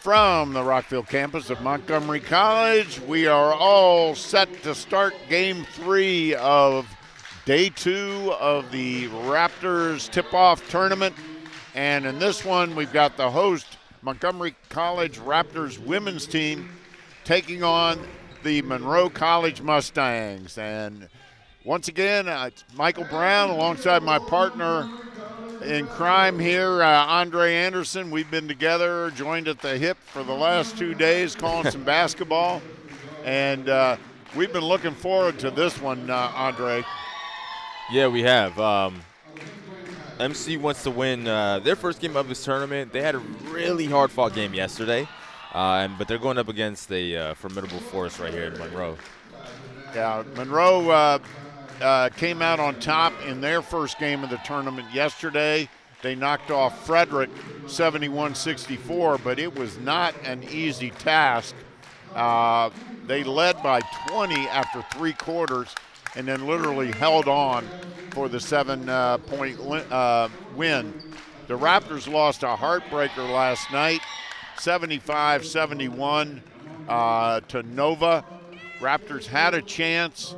From the Rockville campus of Montgomery College, we are all set to start Game 3 of Day 2 of the Raptors tip-off tournament. And in this one, we've got the host, Montgomery College Raptors women's team, taking on the Monroe College Mustangs. And once again, it's Michael Brown alongside my partner in crime here, Andre Anderson. We've been together, joined at the hip for the last 2 days, calling some basketball. And we've been looking forward to this one, Andre. Yeah, we have. MC wants to win their first game of this tournament. They had a really hard-fought game yesterday, but they're going up against a formidable force right here in Monroe. Yeah, Monroe came out on top in their first game of the tournament yesterday. They knocked off Frederick 71-64, but it was not an easy task. They led by 20 after 3 quarters and then literally held on for the 7-point win. The Raptors lost a heartbreaker last night, 75-71 to Nova. Raptors had a chance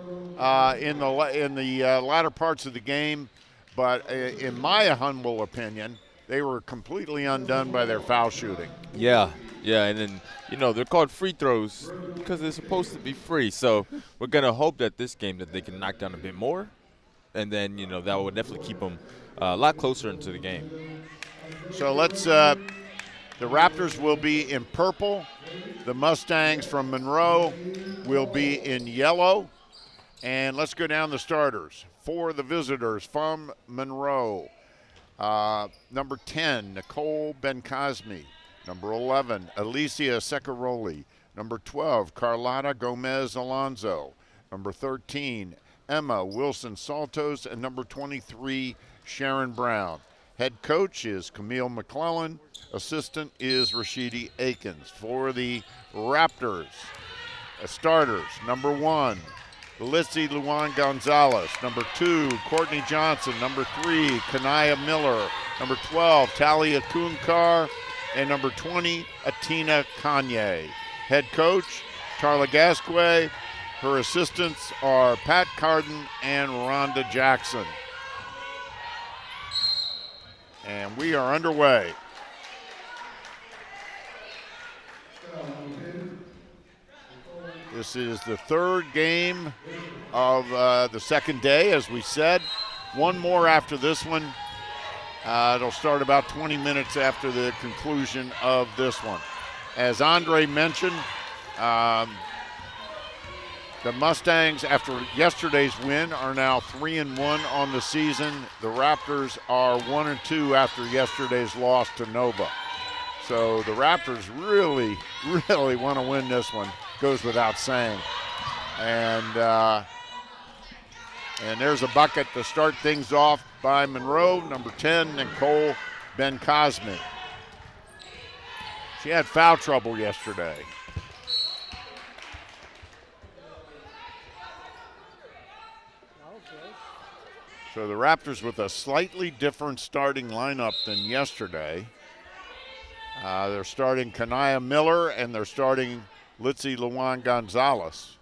in the latter parts of the game, but in my humble opinion, they were completely undone by their foul shooting. Yeah, and then, they're called free throws because they're supposed to be free. So we're going to hope that this game that they can knock down a bit more, and then, that will definitely keep them a lot closer into the game. So the Raptors will be in purple. The Mustangs from Monroe will be in yellow. And let's go down the starters. For the visitors from Monroe, number 10, Nicole Bencosme. Number 11, Alicia Secaroli. Number 12, Carlotta Gomez Alonso. Number 13, Emma Wilson Saltos. And number 23, Sharon Brown. Head coach is Camille McClellan. Assistant is Rashidi Akins. For the Raptors, starters, number 1, Lissy Luan Gonzalez. Number 2, Courtney Johnson. Number 3, Kanaya Miller. Number 12, Talia Kunkar. And number 20, Atina Kanye. Head coach, Tarla Gasquet. Her assistants are Pat Carden and Rhonda Jackson. And we are underway. This is the third game of the second day, as we said. One more after this one. It'll start about 20 minutes after the conclusion of this one. As Andre mentioned, the Mustangs, after yesterday's win, are now 3-1 on the season. The Raptors are 1-2 after yesterday's loss to Nova. So the Raptors really, really want to win this one. Goes without saying. And there's a bucket to start things off by Monroe, number 10, Nicole Bencosme. She had foul trouble yesterday. So the Raptors with a slightly different starting lineup than yesterday. They're starting Kanaya Miller and they're starting Litzy Luan Gonzalez.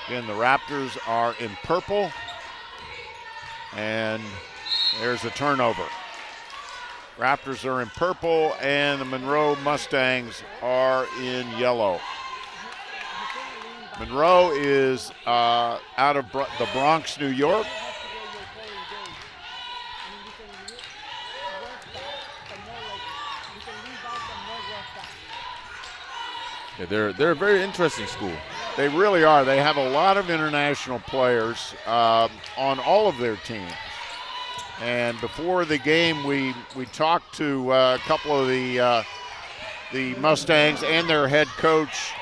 Again, the Raptors are in purple. And there's a turnover. Raptors are in purple and the Monroe Mustangs are in yellow. Monroe is out of the Bronx, New York. Yeah, they're a very interesting school. They really are. They have a lot of international players on all of their teams. And before the game, we talked to a couple of the Mustangs and their head coach,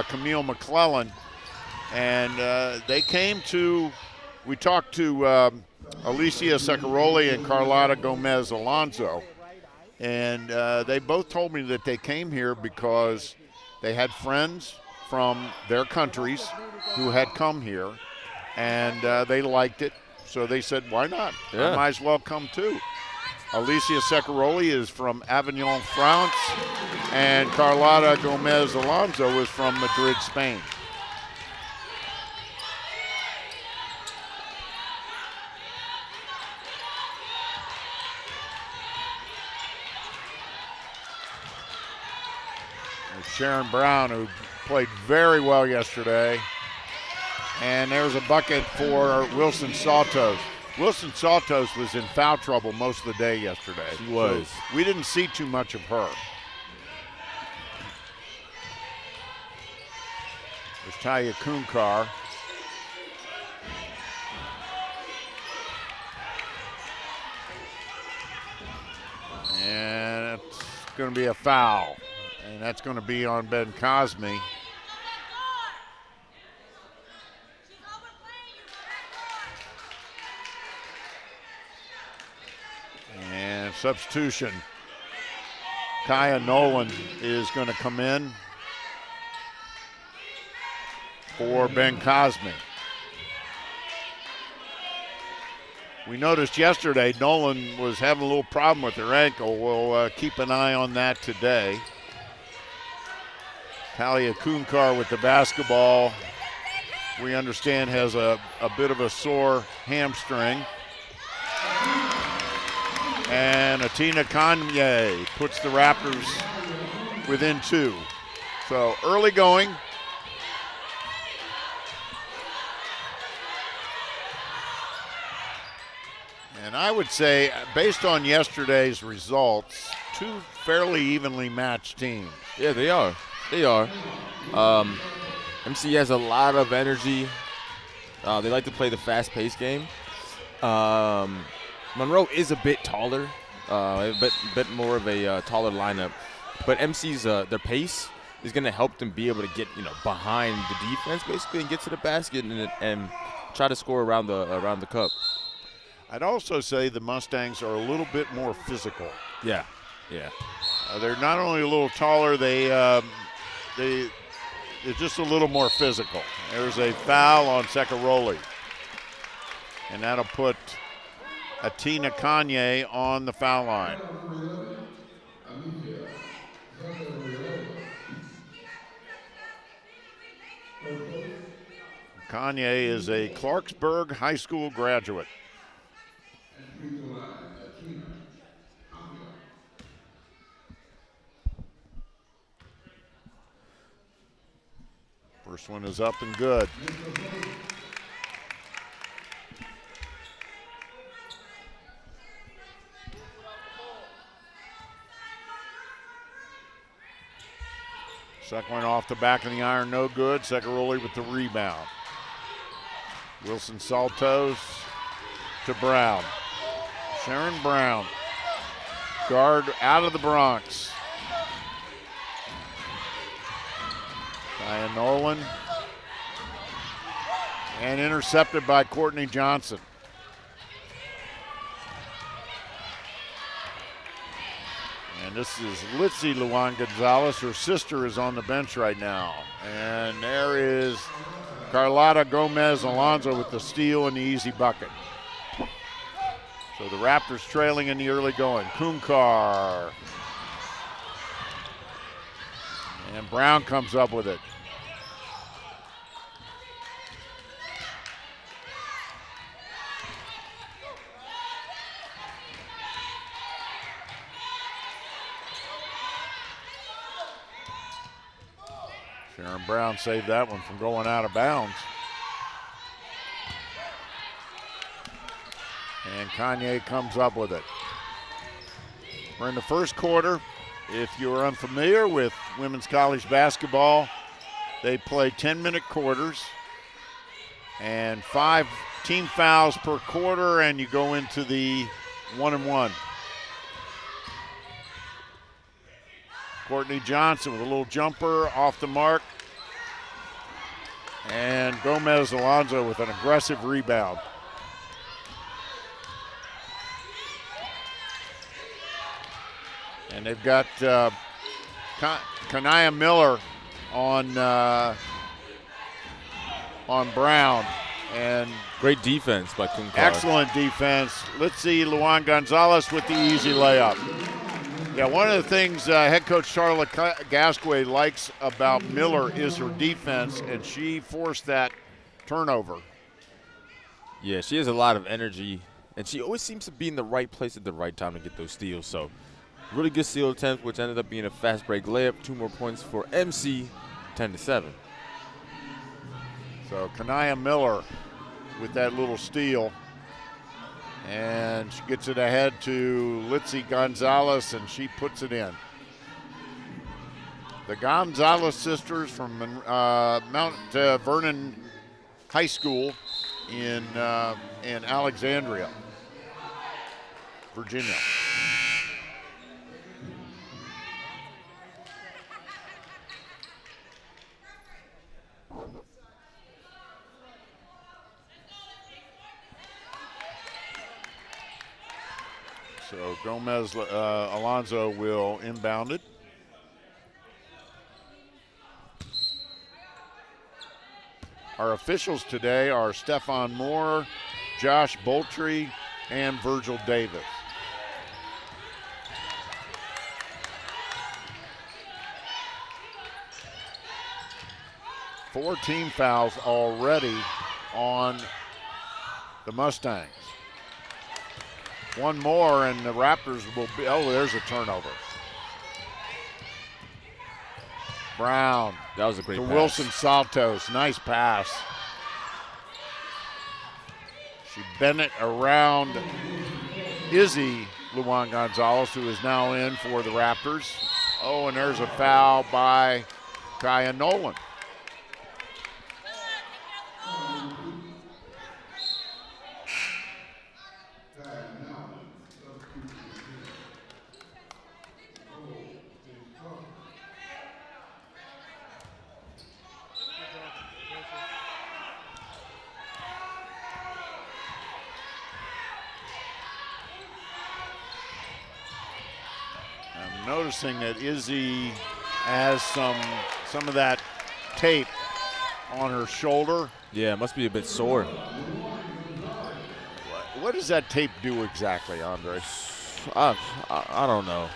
Camille McClellan. And we talked to Alicia Secaroli and Carlotta Gomez Alonso. And they both told me that they came here because they had friends from their countries who had come here, and they liked it. so they said, why not? Yeah. I might as well come too. Alicia Secaroli is from Avignon, France, and Carlotta Gomez Alonso is from Madrid, Spain. And Sharon Brown, who played very well yesterday. And there's a bucket for Wilson Saltos. Wilson Saltos was in foul trouble most of the day yesterday. She was. So we didn't see too much of her. There's Talia Kunkar. And it's going to be a foul. And that's going to be on Ben Cosme. And substitution. Kaya Nolan is going to come in for Ben Cosme. We noticed yesterday Nolan was having a little problem with her ankle. We'll keep an eye on that today. Talia Kunkar with the basketball, we understand, has a bit of a sore hamstring. And Atina Kanye puts the Raptors within 2. So early going. And I would say, based on yesterday's results, 2 fairly evenly matched teams. Yeah, they are. They are. MC has a lot of energy. They like to play the fast-paced game. Monroe is a bit taller, a bit more of a taller lineup. But MC's their pace is going to help them be able to get behind the defense basically and get to the basket and try to score around the cup. I'd also say the Mustangs are a little bit more physical. Yeah. They're not only a little taller, they're just a little more physical. There's a foul on Secaroli, and that'll put Atina Kanye on the foul line. Kanye is a Clarksburg High School graduate. First one is up and good. Second one off the back of the iron, no good. Secaroli with the rebound. Wilson Saltos to Brown. Sharon Brown, guard out of the Bronx. Diane Nolan. And intercepted by Courtney Johnson. And this is Litzy Luan Gonzalez. Her sister is on the bench right now. And there is Carlotta Gomez Alonso with the steal and the easy bucket. So the Raptors trailing in the early going. Kunkar. And Brown comes up with it. Sharon Brown saved that one from going out of bounds. And Kanye comes up with it. We're in the first quarter. If you're unfamiliar with women's college basketball, they play 10-minute quarters and 5 team fouls per quarter, and you go into the 1-and-1. Courtney Johnson with a little jumper off the mark. And Gomez Alonso with an aggressive rebound. And they've got Kanaya Miller on Brown. And great defense by Kunkar. excellent defense. Let's see Luan Gonzalez with the easy layup. Yeah, one of the things head coach Charlotte Gasquet likes about Miller is her defense, and she forced that turnover. Yeah, she has a lot of energy, and she always seems to be in the right place at the right time to get those steals. So really good steal attempt, which ended up being a fast break layup. 2 more points for MC, 10-7. So Kanaya Miller with that little steal. And she gets it ahead to Litzy Gonzalez, and she puts it in. The Gonzalez sisters from Mount Vernon High School in Alexandria, Virginia. So Gomez Alonso will inbound it. Our officials today are Stefan Moore, Josh Boltry, and Virgil Davis. Four team fouls already on the Mustangs. One more and the Raptors will be, oh, there's a turnover. Brown. That was a great pass. Wilson Saltos, nice pass. She bent it around Izzy Luan Gonzalez, who is now in for the Raptors. Oh, and there's a foul by Kaya Nolan. Noticing that Izzy has some of that tape on her shoulder. Yeah, it must be a bit sore. What does that tape do exactly, Andre? I don't know.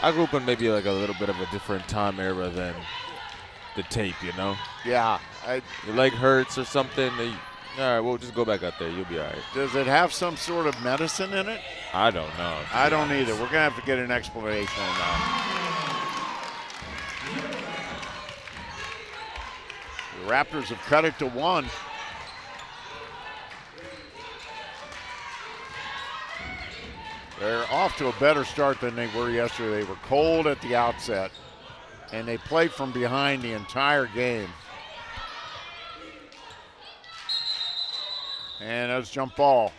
I grew up in maybe like a little bit of a different time era than the tape, you know? Yeah. Your leg hurts or something. All right, we'll just go back out there. You'll be all right. Does it have some sort of medicine in it? I don't know. I don't either. We're going to have to get an explanation on that. The Raptors have cut it to 1. They're off to a better start than they were yesterday. They were cold at the outset, and they played from behind the entire game. And that's jump ball.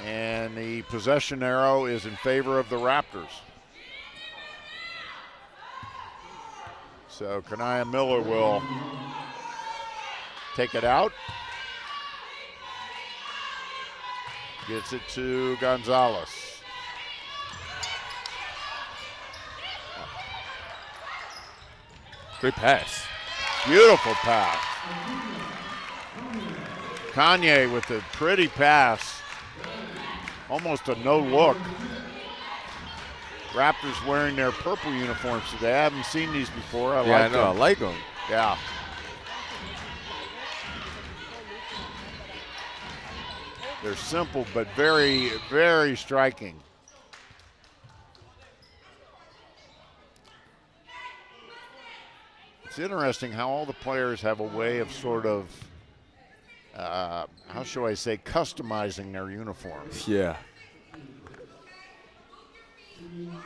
And the possession arrow is in favor of the Raptors. So Kanaya Miller will take it out. Gets it to Gonzalez. Great pass. Beautiful pass. Kanye with a pretty pass. Almost a no look. Raptors wearing their purple uniforms today. I haven't seen these before. I like them. I like them. Yeah. They're simple but very, very striking. It's interesting how all the players have a way of sort of, how shall I say, customizing their uniforms. Yeah.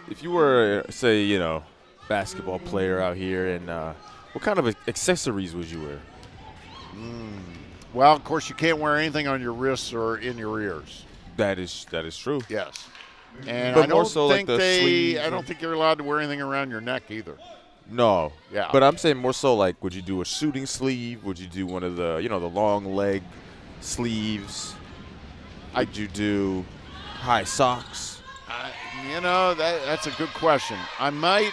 If you were, say, basketball player out here, and what kind of accessories would you wear? Well, of course, you can't wear anything on your wrists or in your ears. That is true. Yes. And But I more don't so like think the sleeves I don't think you're allowed to wear anything around your neck either. No. Yeah. But I'm saying more so like, would you do a shooting sleeve? Would you do one of the, the long leg sleeves? Would you do high socks? That's a good question. I might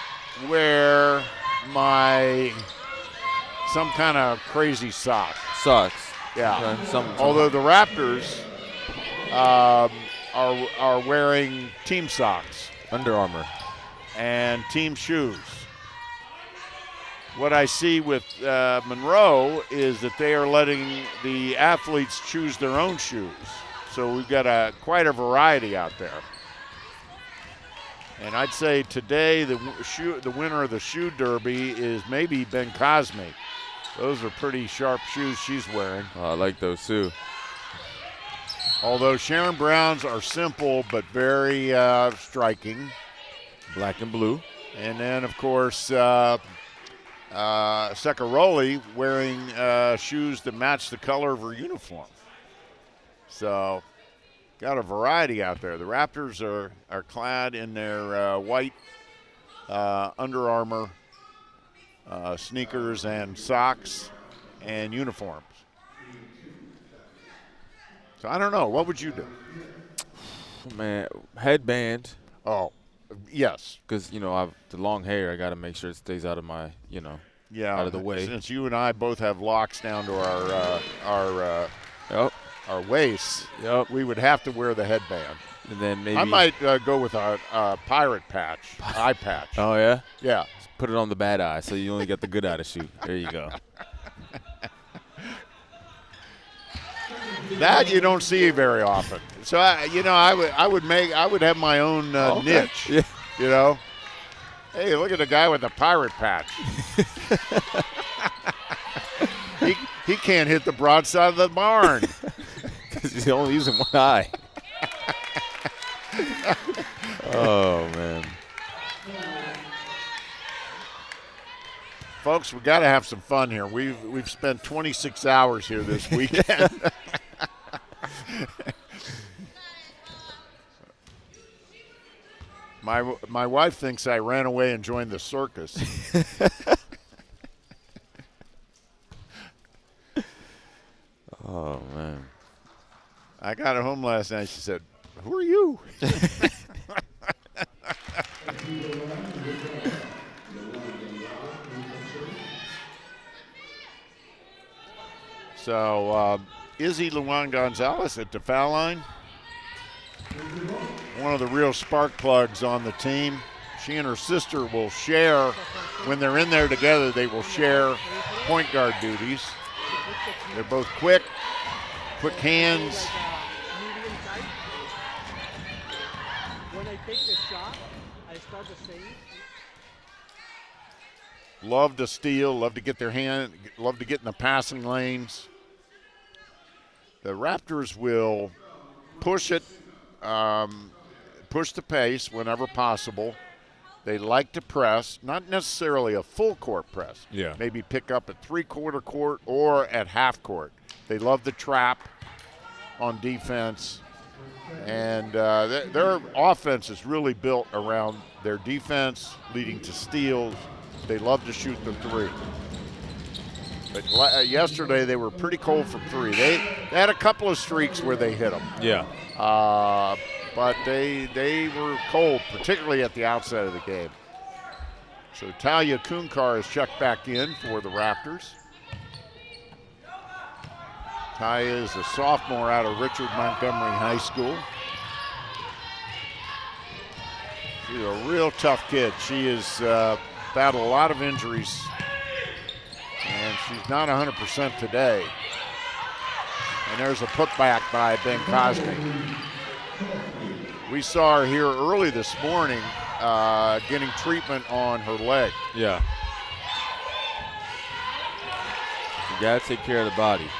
wear some kind of crazy sock. Socks. Yeah. Some Although the Raptors are wearing team socks Under Armour. and team shoes. What I see with Monroe is that they are letting the athletes choose their own shoes. So we've got quite a variety out there. And I'd say today the winner of the shoe derby is maybe Ben Cosme. Those are pretty sharp shoes she's wearing. Oh, I like those too. Although Sharon Brown's are simple but very striking. Black and blue. And then, of course, Secaroli wearing shoes that match the color of her uniform. So, got a variety out there. The Raptors are clad in their white Under Armour sneakers and socks and uniforms. So, I don't know. What would you do? Man, headband. Oh, yes. Because, I've the long hair. I got to make sure it stays out of my, out of the way. Since you and I both have locks down to our waists, we would have to wear the headband. And then maybe I might go with a pirate patch, eye patch. Oh, yeah? Yeah. Just put it on the bad eye so you only get the good eye to shoot. There you go. That you don't see very often. So I would have my own niche. Yeah. Hey, look at the guy with the pirate patch. he can't hit the broadside of the barn because he's only using one eye. Oh man, folks, we got to have some fun here. We've spent 26 hours here this weekend. My wife thinks I ran away and joined the circus. Oh, man. I got her home last night. She said, "Who are you?" So, Izzy Luan Gonzalez at the foul line. One of the real spark plugs on the team. She and her sister will share, when they're in there together, they will share point guard duties. They're both quick hands. When I take the shot, I start the same. Love to steal, love to get their hand, love to get in the passing lanes. The Raptors will push it, push the pace whenever possible. They like to press, not necessarily a full court press. Yeah. Maybe pick up at three-quarter court or at half court. They love the trap on defense. And their offense is really built around their defense, leading to steals. They love to shoot the three. But yesterday they were pretty cold from three. They had a couple of streaks where they hit them. Yeah. But they were cold, particularly at the outset of the game. So Talia Kunkar is checked back in for the Raptors. Talia is a sophomore out of Richard Montgomery High School. She's a real tough kid. She has battled a lot of injuries, and she's not 100% today. And there's a putback by Ben Cosme. We saw her here early this morning getting treatment on her leg. Yeah. You got to take care of the body.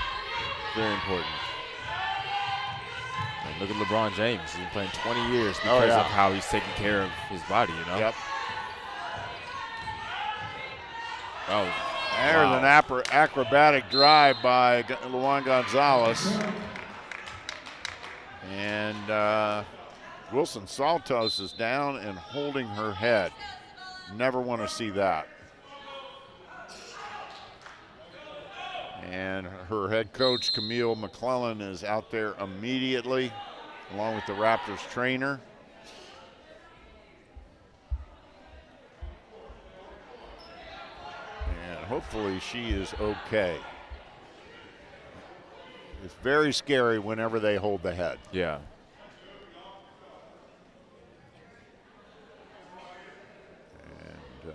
Very important. And look at LeBron James. He's been playing 20 years because of how he's taking care of his body, Yep. Oh, There's an acrobatic drive by Luan Gonzalez. And Wilson Saltos is down and holding her head. Never want to see that. And her head coach, Camille McClellan, is out there immediately, along with the Raptors trainer. And hopefully she is okay. It's very scary whenever they hold the head. Yeah. And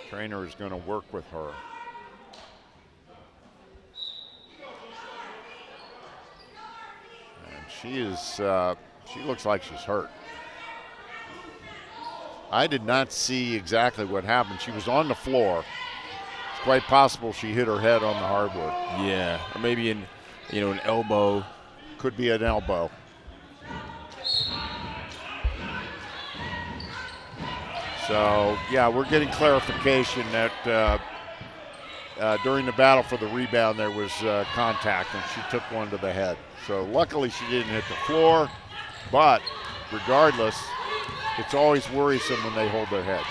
trainer is going to work with her. And she looks like she's hurt. I did not see exactly what happened. She was on the floor. It's quite possible she hit her head on the hardwood. Yeah, or maybe an elbow. Could be an elbow. So, yeah, we're getting clarification that during the battle for the rebound there was contact, and she took one to the head. So luckily she didn't hit the floor, but regardless, it's always worrisome when they hold their head.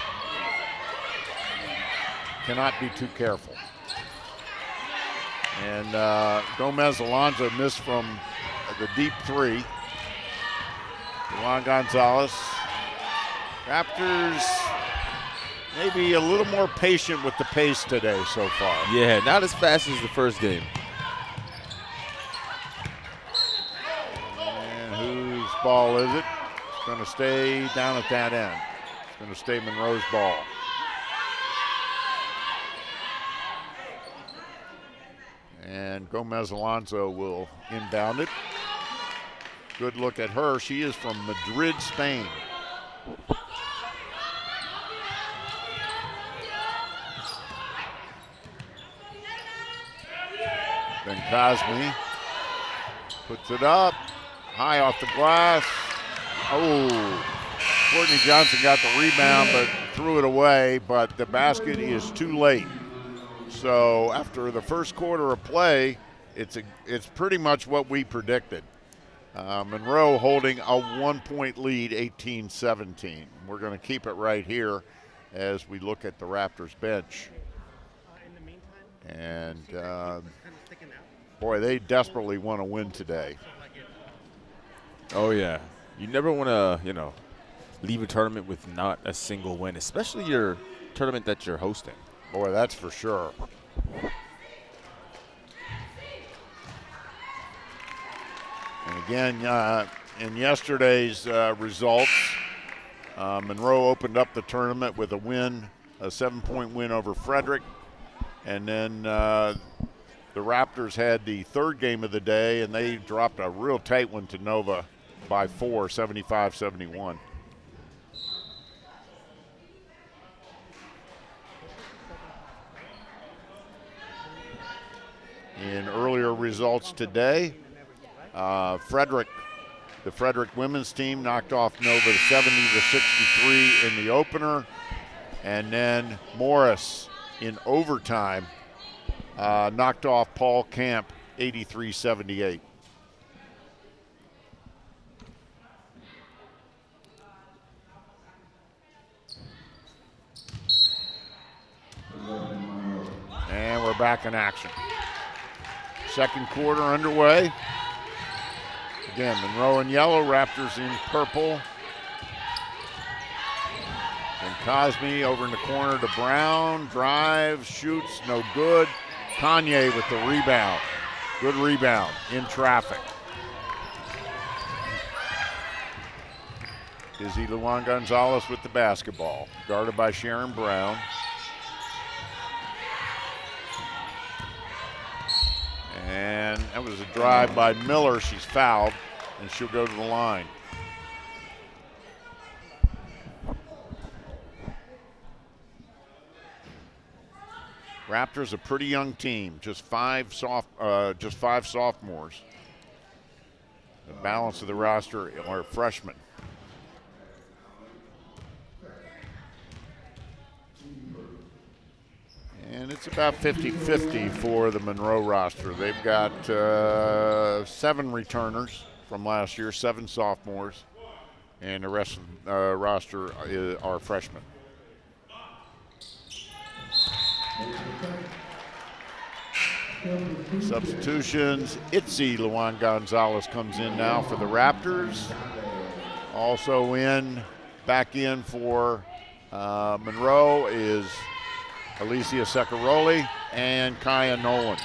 Cannot be too careful. And Gomez Alonso missed from the deep three. Juan Gonzalez. Raptors maybe a little more patient with the pace today so far. Yeah, not as fast as the first game. And whose ball is it? It's going to stay down at that end. It's going to stay Monroe's ball. And Gomez Alonso will inbound it. Good look at her. She is from Madrid, Spain. Then Cosme puts it up, high off the glass. Oh, Courtney Johnson got the rebound but threw it away, but the basket is too late. So after the first quarter of play, it's pretty much what we predicted. Monroe holding a 1-point lead, 18-17. We're going to keep it right here as we look at the Raptors bench. And boy, they desperately want to win today. Oh yeah, you never want to leave a tournament with not a single win, especially your tournament that you're hosting. Boy, that's for sure. And again, in yesterday's results, Monroe opened up the tournament with a win, a 7-point win over Frederick. And then the Raptors had the third game of the day, and they dropped a real tight one to Nova by 4, 75-71. In earlier results today, the Frederick women's team knocked off Nova 70-63 in the opener, and then Morris in overtime knocked off Paul Camp 83-78. And we're back in action. Second quarter underway. Again, Monroe in yellow, Raptors in purple. And Cosme over in the corner to Brown. Drive, shoots, no good. Kanye with the rebound. Good rebound in traffic. Izzy Luan Gonzalez with the basketball. Guarded by Sharon Brown. And that was a drive by Miller. She's fouled, and she'll go to the line. Raptors a pretty young team, just five sophomores. The balance of the roster are freshmen. And it's about 50-50 for the Monroe roster. They've got 7 returners from last year, 7 sophomores, and the rest of the roster are freshmen. Substitutions, Itzy Luan Gonzalez comes in now for the Raptors. Also back in for Monroe is Alicia Secaroli and Kaya Nolan.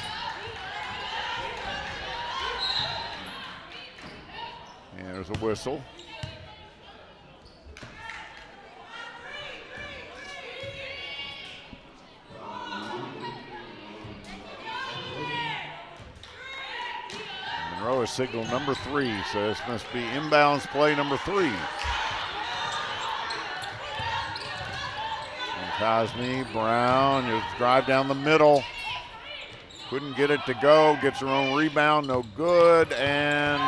And there's a whistle. Monroe is signal number 3, so this must be inbounds play number 3. And Cosme Brown, just drive down the middle. Couldn't get it to go, gets her own rebound, no good, and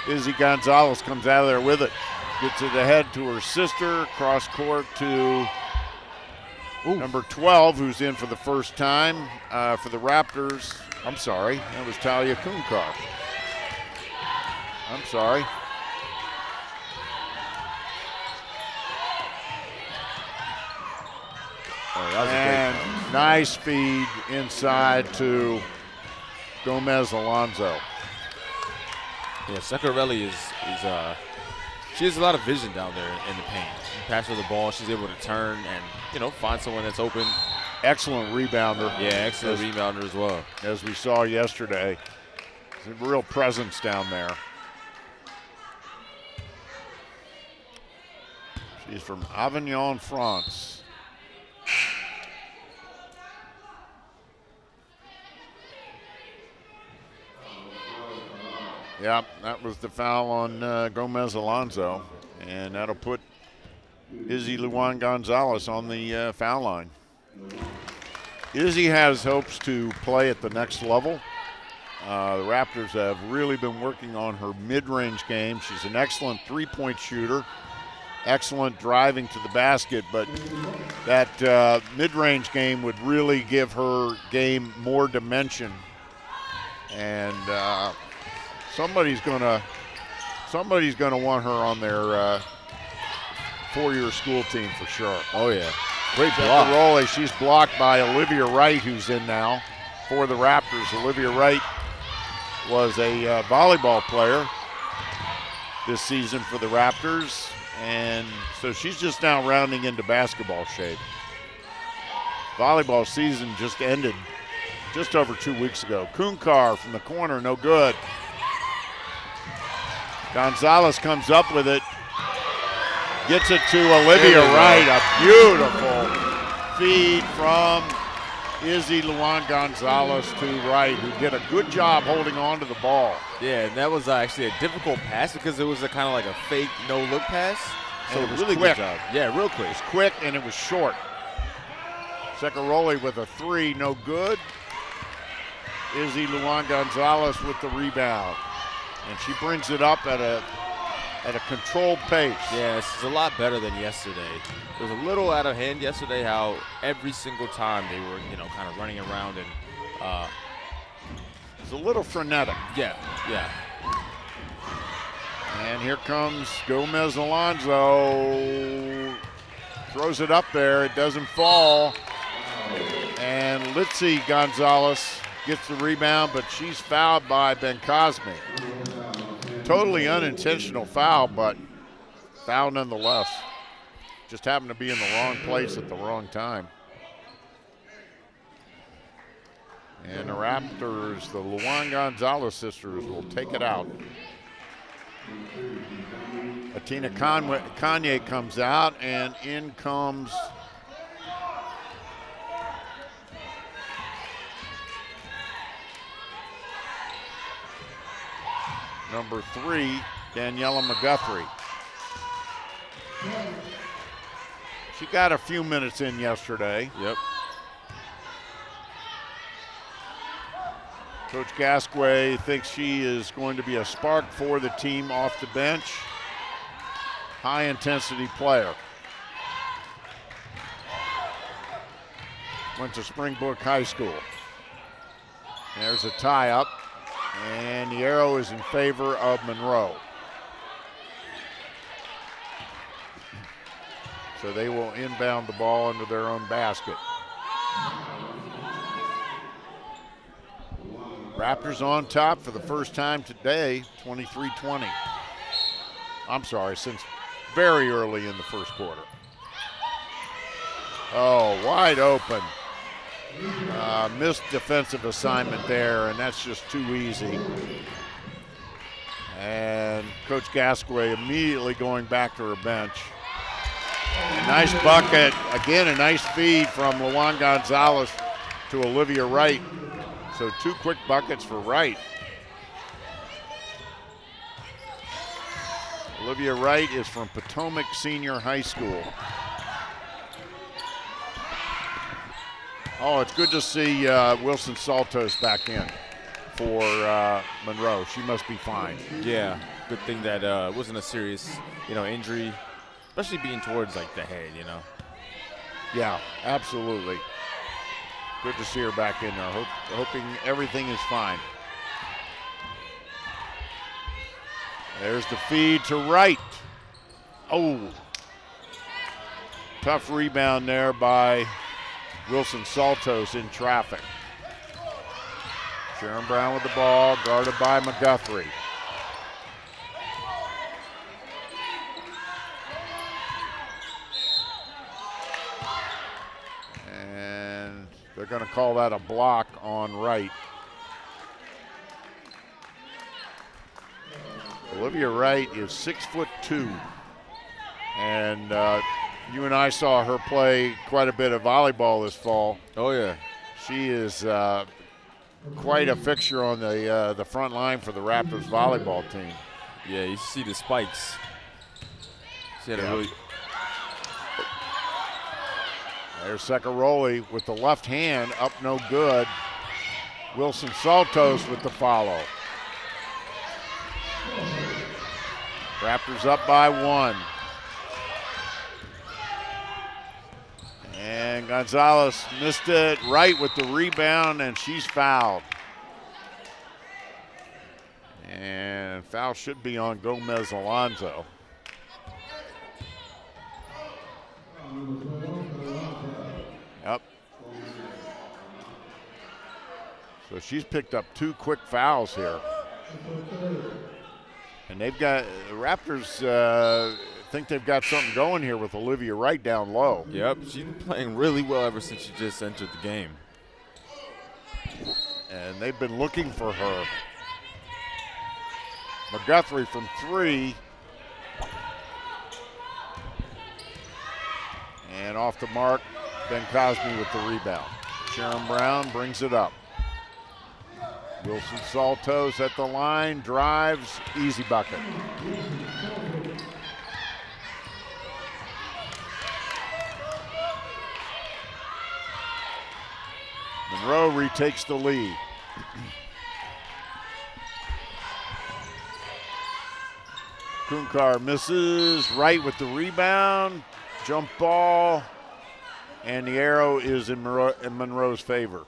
Izzy Gonzalez comes out of there with it. Gets it ahead to her sister, cross court to number 12, who's in for the first time for the Raptors. I'm sorry, that was Talia Kunkar. I'm sorry. Oh, that was And a great nice feed inside to Gomez Alonso. Yeah, Secarelli is she has a lot of vision down there in the paint. You pass her the ball, she's able to turn and find someone that's open. Excellent rebounder. Yeah, excellent rebounder as well. As we saw yesterday. There's a real presence down there. She's from Avignon, France. Yeah, that was the foul on Gomez Alonso, and that'll put Izzy Luan Gonzalez on the foul line. Izzy has hopes to play at the next level. The Raptors have really been working on her mid-range game. She's an excellent three-point shooter, excellent driving to the basket, but that mid-range game would really give her game more dimension. And somebody's gonna want her on their four-year school team for sure. Oh yeah, great block. Roley, she's blocked by Olivia Wright, who's in now for the Raptors. Olivia Wright was a volleyball player this season for the Raptors, and so she's just now rounding into basketball shape. Volleyball season just ended just over 2 weeks ago. Kunkar from the corner, no good. Gonzalez comes up with it, gets it to Olivia Wright. A beautiful feed from Izzy Luan Gonzalez to Wright, who did a good job holding on to the ball. Yeah, and that was actually a difficult pass because it was a kind of like a fake no-look pass. So And it was really quick. good job. Yeah, real quick. It was quick and it was short. Secaroli with a three, no good. Izzy Luan Gonzalez with the rebound. And she brings it up at a controlled pace. Yeah, this is a lot better than yesterday. It was a little out of hand yesterday how every single time they were, kind of running around and It's a little frenetic. yeah. And here comes Gomez Alonso. Throws it up there. It doesn't fall. And Litzy Gonzalez gets the rebound, but she's fouled by Ben Cosme. Totally unintentional foul, but foul nonetheless. Just happened to be in the wrong place at the wrong time. And the Raptors, the Luan Gonzalez sisters, will take it out. Atina Kanye comes out, and in comes number 3, Daniela McGuthrie. She got a few minutes in yesterday. Yep. Coach Gasquet thinks she is going to be a spark for the team off the bench. High-intensity player. Went to Springbrook High School. There's a tie-up, and the arrow is in favor of Monroe. So they will inbound the ball into their own basket. Raptors on top for the first time today, 23-20. I'm sorry, since very early in the first quarter. Oh, wide open. Missed defensive assignment there, and that's just too easy. And Coach Gasquet immediately going back to her bench. A nice bucket. Again, a nice feed from Luan Gonzalez to Olivia Wright. So 2 quick buckets for Wright. Olivia Wright is from Potomac Senior High School. Oh, it's good to see Wilson Saltos back in for Monroe. She must be fine. Yeah, good thing that it wasn't a serious, injury, especially being towards like the head, Yeah, absolutely. Good to see her back in there. Hoping everything is fine. There's the feed to Wright. Oh, tough rebound there by Wilson Saltos in traffic. Sharon Brown with the ball, guarded by McGuthrie. And they're going to call that a block on Wright. Olivia Wright is 6'2", and you and I saw her play quite a bit of volleyball this fall. Oh yeah, she is quite a fixture on the front line for the Raptors volleyball team. Yeah, you see the spikes. She had a really. There's Secaroli with the left hand up, no good. Wilson Saltos with the follow. Raptors up by 1. And Gonzalez missed it. Right with the rebound, and she's fouled. And foul should be on Gomez Alonzo. Yep. So she's picked up 2 quick fouls here. And they've got, the Raptors think they've got something going here with Olivia Wright down low. Yep, she's been playing really well ever since she just entered the game. And they've been looking for her. McGuthrie from 3. And off the mark, Ben Cosme with the rebound. Sharon Brown brings it up. Wilson Saltos at the line, drives, easy bucket. Monroe retakes the lead. Kunkar misses, Wright with the rebound, jump ball, and the arrow is in Monroe's favor.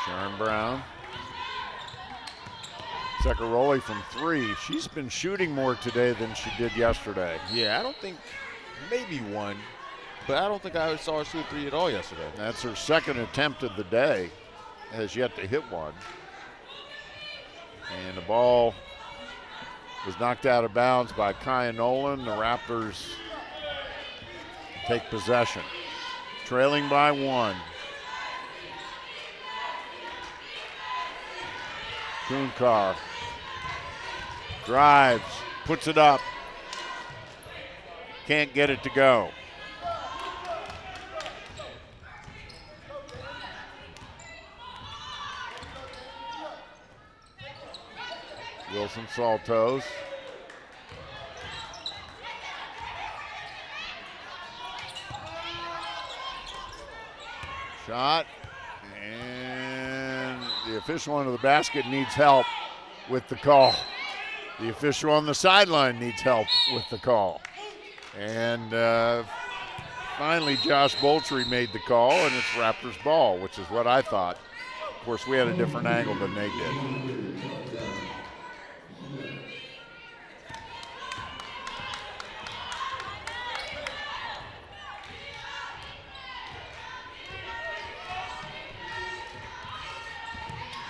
Sharon Brown. Secaroli from 3. She's been shooting more today than she did yesterday. Yeah, I don't think, maybe 1, but I don't think I saw her shoot 3 at all yesterday. That's her 2nd attempt of the day. Has yet to hit one. And the ball was knocked out of bounds by Kaya Nolan. The Raptors take possession. Trailing by 1. Kunkar drives, puts it up. Can't get it to go. Wilson Saltos. Shot, and the official under the basket needs help with the call. The official on the sideline needs help with the call. And finally, Josh Boltry made the call, and it's Raptors ball, which is what I thought. course, we had a different angle than they did.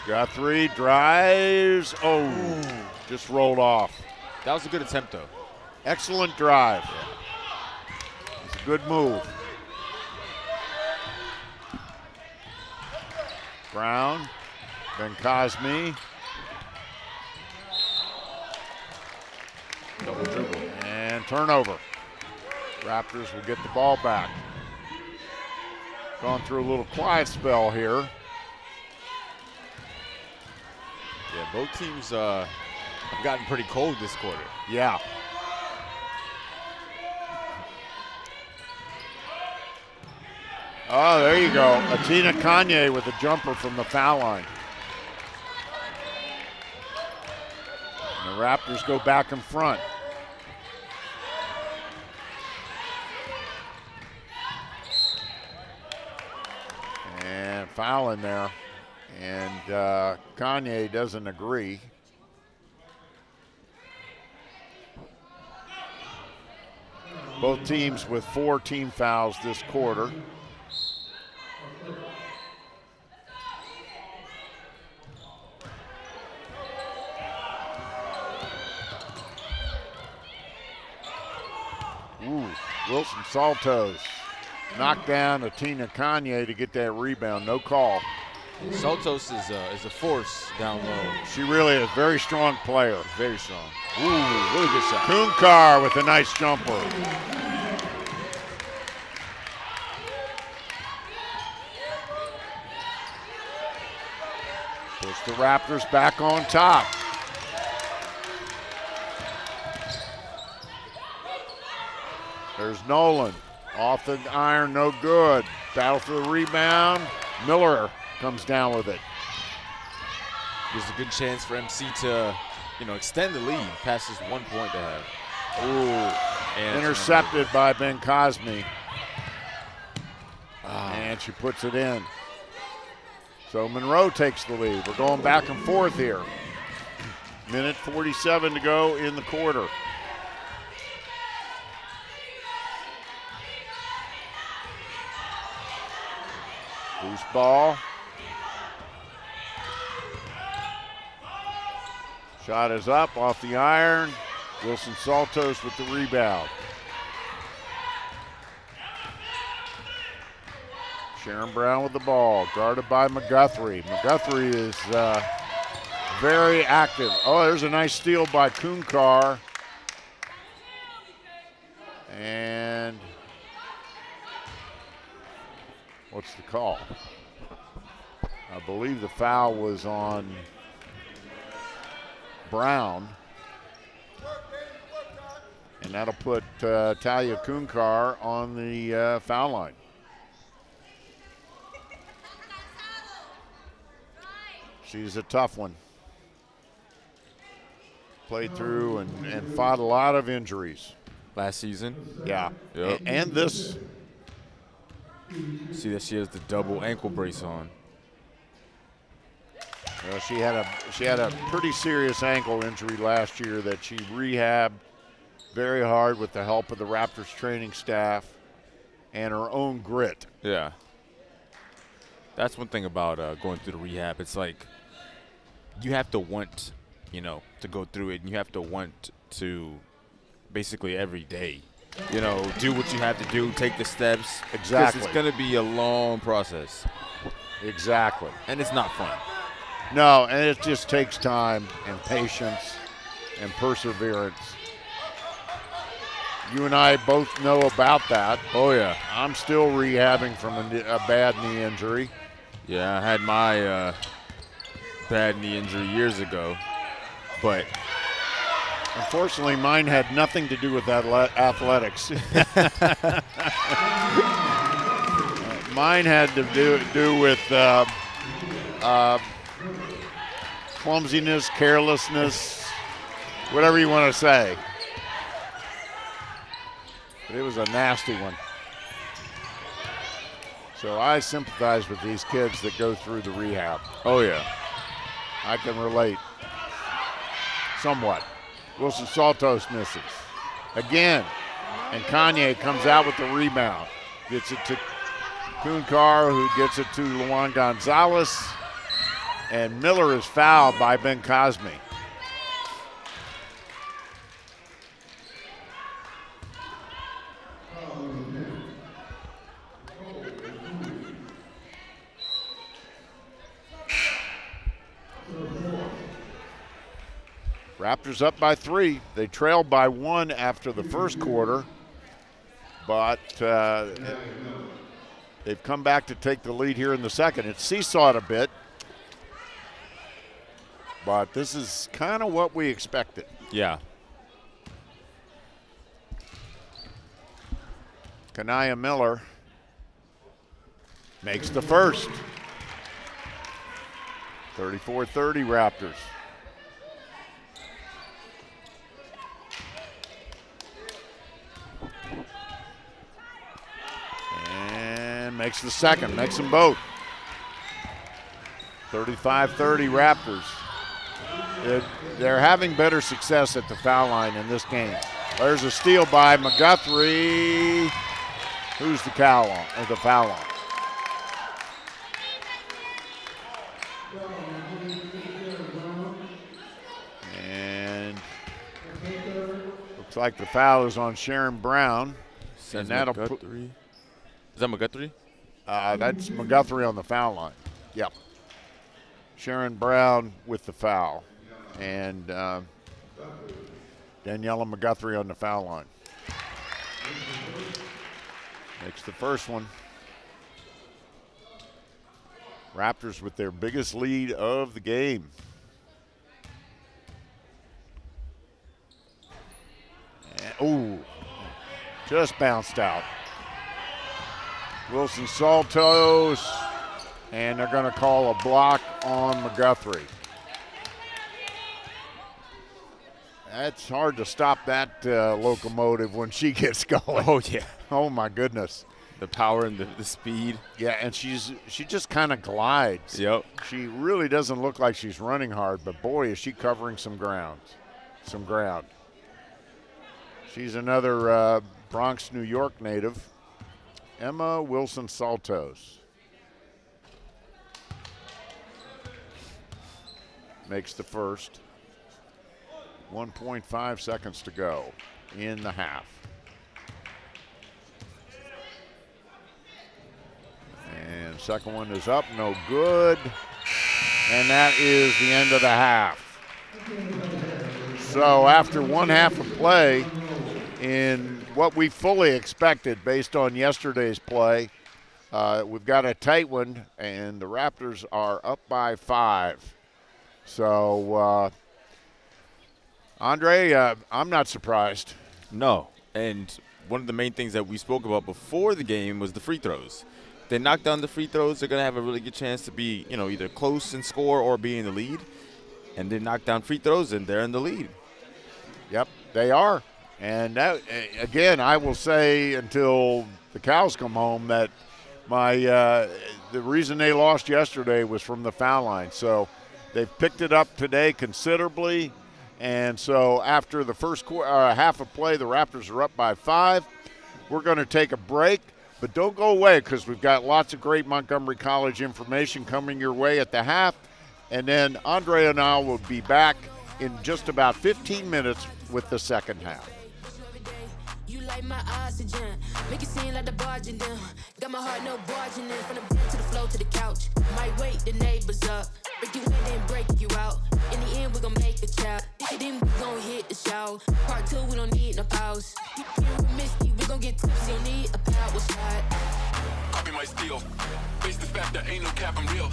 Guthrie drives. Oh, just rolled off. That was a good attempt, though. Excellent drive. It's a good move. Brown, Ben Cosme. Double dribble. And turnover. Raptors will get the ball back. Gone through a little quiet spell here. Yeah, both teams have gotten pretty cold this quarter. Yeah. Oh, there you go. Atina Kanye with a jumper from the foul line. And the Raptors go back in front. And foul in there. And Kanye doesn't agree. Both teams with 4 team fouls this quarter. Ooh, Wilson Saltos knocked down Atina Kanye to get that rebound. No call. Saltos is a force down low. She really is a very strong player. Very strong. Ooh, really good shot. Kunkar with a nice jumper. Puts the Raptors back on top. There's Nolan. Off the iron, no good. Battle for the rebound. Miller comes down with it. There's a good chance for MC to, extend the lead past this 1 point they have. Ooh, and intercepted by Ben Cosme. And she puts it in. So Monroe takes the lead. We're going back and forth here. Minute 47 to go in the quarter. Loose ball. Shot is up off the iron. Wilson Saltos with the rebound. Sharon Brown with the ball, guarded by McGuthrie. McGuthrie is very active. Oh, there's a nice steal by Kunkar. And what's the call? I believe the foul was on Brown. And that'll put Talia Kunkar on the foul line. She's a tough one. Played through and fought a lot of injuries. Last season? Yeah. Yep. And this. See that she has the double ankle brace on. Well, she had a pretty serious ankle injury last year that she rehabbed very hard with the help of the Raptors training staff and her own grit. Yeah. That's one thing about going through the rehab. It's like you have to want, to go through it, and you have to want to basically every day, do what you have to do, take the steps. Exactly. Because it's going to be a long process. Exactly. And it's not fun. No, and it just takes time and patience and perseverance. You and I both know about that. Oh, yeah. I'm still rehabbing from a bad knee injury. Yeah, I had my bad knee injury years ago, but unfortunately, mine had nothing to do with athletics. Mine had to do with clumsiness, carelessness, whatever you want to say. But it was a nasty one. So I sympathize with these kids that go through the rehab. Oh, yeah. I can relate somewhat. Wilson Saltos misses. Again, and Kanye comes out with the rebound. Gets it to Kunkar, who gets it to Luan Gonzalez. And Miller is fouled by Ben Cosme. Raptors up by 3. They trailed by 1 after the first quarter, but they've come back to take the lead here in the second. It's seesawed a bit, but this is kind of what we expected. Yeah. Kanaya Miller makes the first. 34-30 Raptors. And makes the second, makes them both. 35-30 Raptors. They're having better success at the foul line in this game. There's a steal by McGuthrie. Who's the foul on? And looks like the foul is on Sharon Brown. And that'll put. Is that McGuthrie? That's McGuthrie on the foul line. Yep. Sharon Brown with the foul. And Daniela McGuthrie on the foul line. Makes the first one. Raptors with their biggest lead of the game. And, just bounced out. Wilson Saltos, and they're going to call a block on McGuthrie. That's hard to stop that locomotive when she gets going. Oh, yeah. Oh, my goodness. The power and the speed. Yeah, and she just kind of glides. Yep. She really doesn't look like she's running hard, but boy, is she covering some ground. She's another Bronx, New York native, Emma Wilson Saltos. Makes the first. 1.5 seconds to go in the half. And second one is up, no good. And that is the end of the half. So after one half of play, in what we fully expected based on yesterday's play, we've got a tight one, and the Raptors are up by 5. So, Andre, I'm not surprised. No, and one of the main things that we spoke about before the game was the free throws. They knock down the free throws, they're going to have a really good chance to be, either close and score or be in the lead. And they knock down free throws, and they're in the lead. Yep, they are. And that, again, I will say until the cows come home that the reason they lost yesterday was from the foul line. So they've picked it up today considerably. And so after the first half of play, the Raptors are up by 5. We're going to take a break. But don't go away, because we've got lots of great Montgomery College information coming your way at the half. And then Andre and I will be back in just about 15 minutes with the second half. You like my oxygen, make it seem like the barging down. Got my heart no barging in, from the bed to the floor to the couch. Might wake the neighbors up, break you in then break you out. In the end we gon' make a child, then we gon' hit the show. Part 2 we don't need no pause. You with Misty, we gon' get tipsy, don't need a power shot. Copy my steel, face the fact that ain't no cap, I'm real.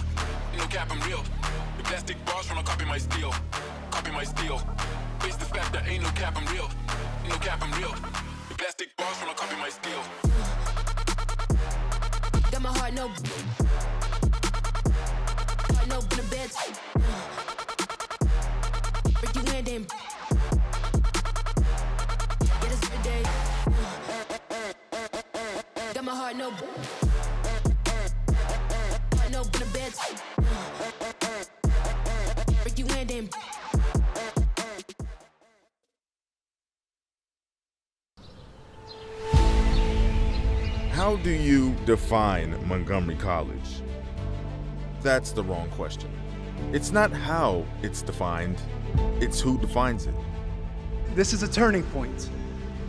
No cap, I'm real. The plastic bars tryna copy my steel. Copy my steel, face the fact that ain't no cap, I'm real. No cap, I'm real. The plastic bars tryna copy my steel. Got my heart no in the bed. Break you in then. Get us every day. Got my heart no. the bed. Break you in, then. How do you define Montgomery College? That's the wrong question. It's not how it's defined, it's who defines it. This is a turning point.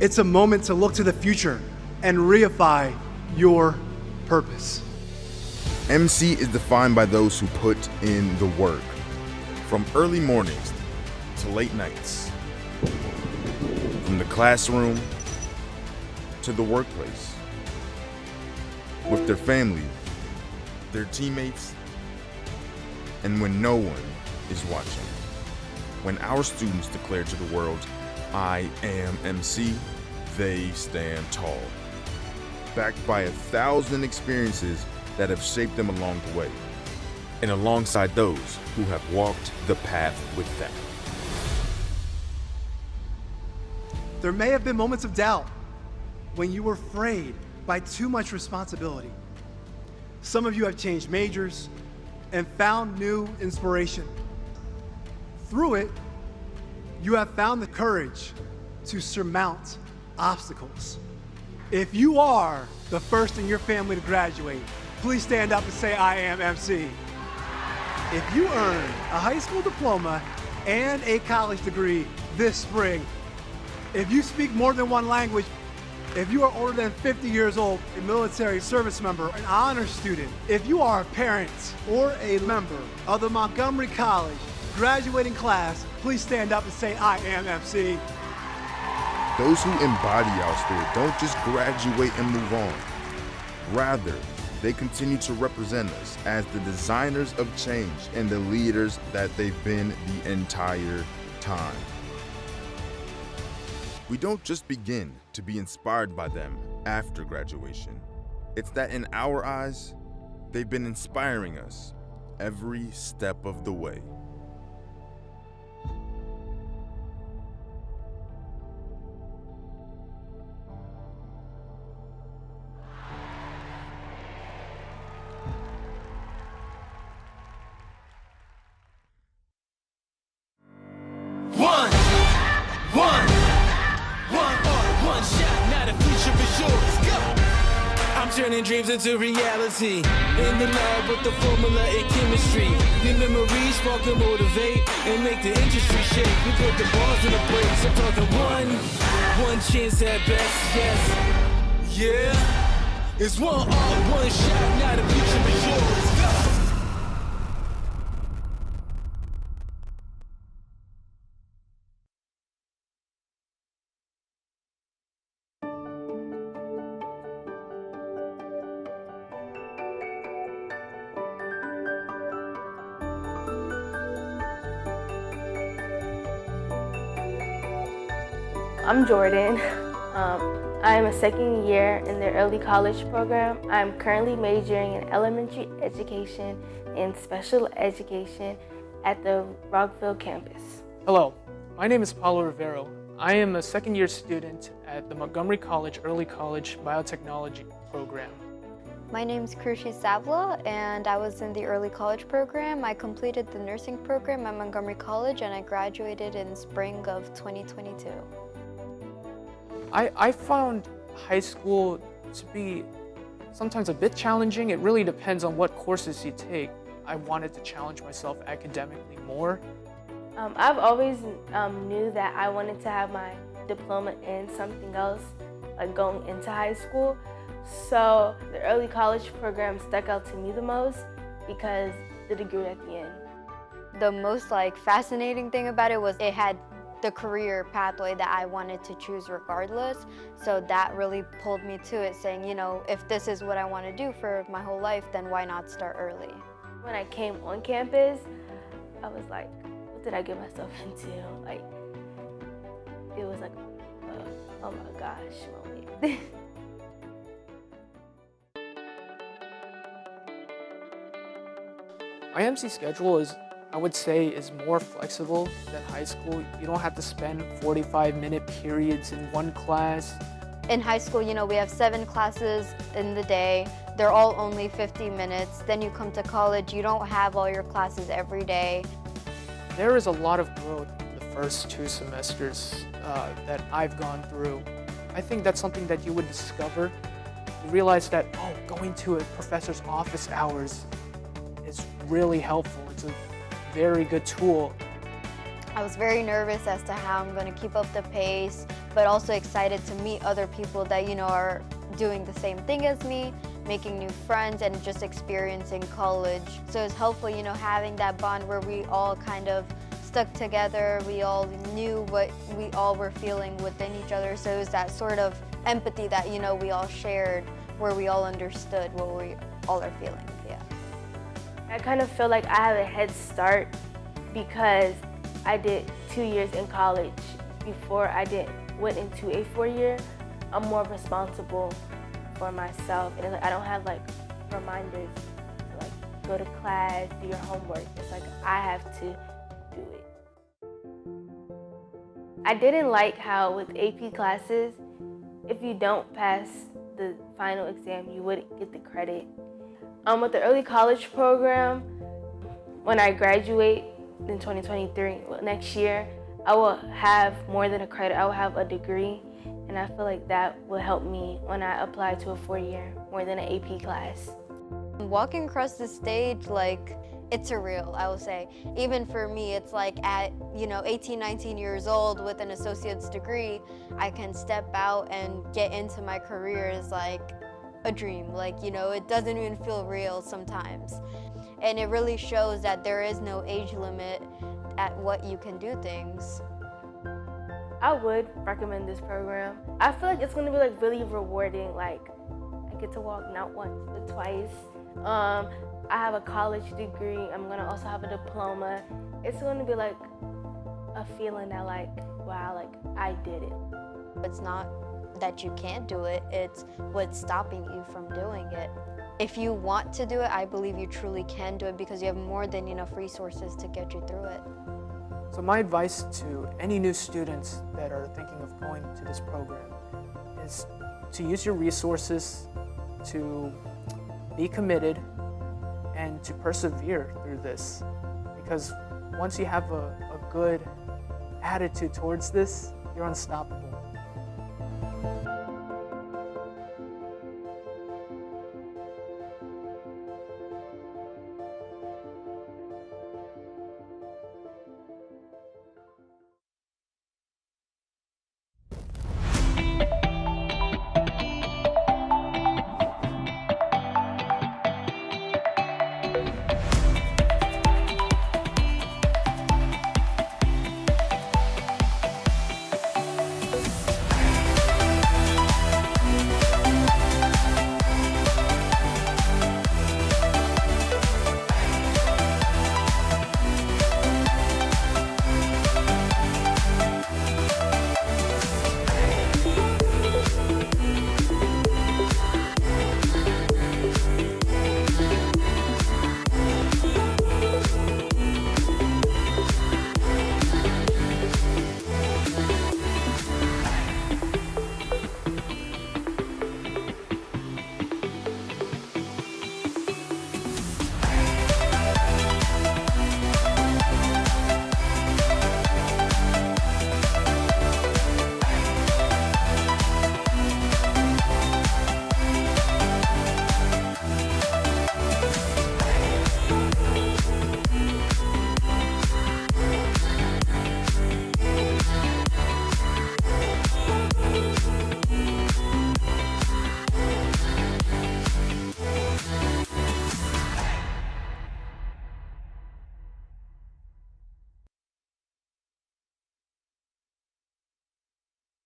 It's a moment to look to the future and reify your purpose. MC is defined by those who put in the work, from early mornings to late nights, from the classroom to the workplace, with their family, their teammates, and when no one is watching. When our students declare to the world, "I am MC," they stand tall, backed by 1,000 experiences that have shaped them along the way, and alongside those who have walked the path with them. There may have been moments of doubt when you were afraid by too much responsibility. Some of you have changed majors and found new inspiration. Through it, you have found the courage to surmount obstacles. If you are the first in your family to graduate, please stand up and say, "I am MC." If you earned a high school diploma and a college degree this spring, if you speak more than one language, if you are older than 50 years old, a military service member, an honor student, if you are a parent or a member of the Montgomery College graduating class, please stand up and say, "I am MC." Those who embody our spirit don't just graduate and move on. Rather, they continue to represent us as the designers of change and the leaders that they've been the entire time. We don't just begin to be inspired by them after graduation. It's that in our eyes, they've been inspiring us every step of the way. One shot, now the future is yours. Go! I'm turning dreams into reality. In the lab with the formula and chemistry. Your memories spark and motivate and make the industry shake. We put the bars in the place. I'm talking one chance at best, yes. Yeah. It's one shot, now the future is yours. Go! I'm Jordan. I am a second year in the early college program. I'm currently majoring in elementary education and special education at the Rockville campus. Hello, my name is Paulo Rivero. I am a second year student at the Montgomery College Early College Biotechnology program. My name is Krushi Savla, and I was in the early college program. I completed the nursing program at Montgomery College, and I graduated in spring of 2022. I found high school to be sometimes a bit challenging. It really depends on what courses you take. I wanted to challenge myself academically more. I've always knew that I wanted to have my diploma in something else, like going into high school. So the early college program stuck out to me the most because the degree at the end. The most fascinating thing about it was it had the career pathway that I wanted to choose regardless. So that really pulled me to it, saying, you know, if this is what I want to do for my whole life, then why not start early? When I came on campus, I was like, what did I get myself into? It was like, oh my gosh, moment. IMC schedule I would say is more flexible than high school. You don't have to spend 45-minute periods in one class. In high school, you know, we have 7 classes in the day. they're all only 50 minutes. Then you come to college, you don't have all your classes every day. There is a lot of growth in the first 2 semesters that I've gone through. I think that's something that you would discover. You realize that, oh, going to a professor's office hours is really helpful. It's a very good tool. I was very nervous as to how I'm going to keep up the pace, but also excited to meet other people that, you know, are doing the same thing as me, making new friends and just experiencing college. So it's helpful, you know, having that bond where we all kind of stuck together, we all knew what we all were feeling within each other. So it was that sort of empathy that, you know, we all shared, where we all understood what we all are feeling, yeah. I kind of feel like I have a head start because I did 2 years in college before I went into a 4-year. I'm more responsible for myself, and it's like I don't have like reminders to like go to class, do your homework. It's like I have to do it. I didn't like how with AP classes, if you don't pass the final exam, you wouldn't get the credit. With the early college program, when I graduate in 2023, next year, I will have more than a credit. I will have a degree, and I feel like that will help me when I apply to a 4-year, more than an AP class. Walking across the stage, like, it's surreal, I will say. Even for me, it's like at, you know, 18, 19 years old with an associate's degree, I can step out and get into my career is like a dream. Like, you know, it doesn't even feel real sometimes. And it really shows that there is no age limit at what you can do things. I would recommend this program. I feel like it's gonna be like really rewarding. Like, I get to walk not once, but twice. I have a college degree. I'm gonna also have a diploma. It's gonna be like a feeling that like, wow, like I did it. It's not that you can't do it, it's what's stopping you from doing it. If you want to do it, I believe you truly can do it because you have more than enough resources to get you through it. So my advice to any new students that are thinking of going to this program is to use your resources, to be committed, and to persevere through this. Because once you have a good attitude towards this, you're unstoppable.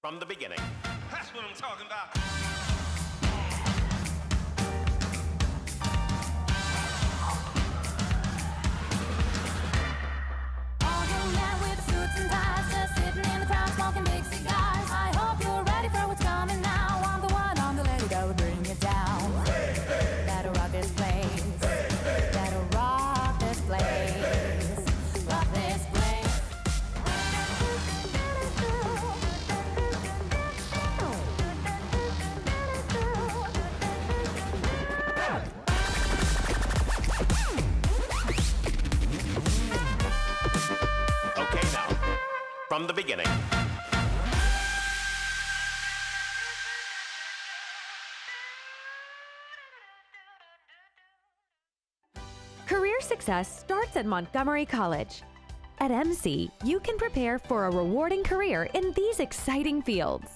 From the beginning. That's what I'm talking about. All young men with suits and ties, just sitting in the crowd smoking big cigars. I hope you're ready for what's coming now. I'm the one, I'm the lady that will bring it down. That'll rock this place. That'll rock this place. Rock this place. from the beginning. Career success starts at Montgomery College. At MC, you can prepare for a rewarding career in these exciting fields.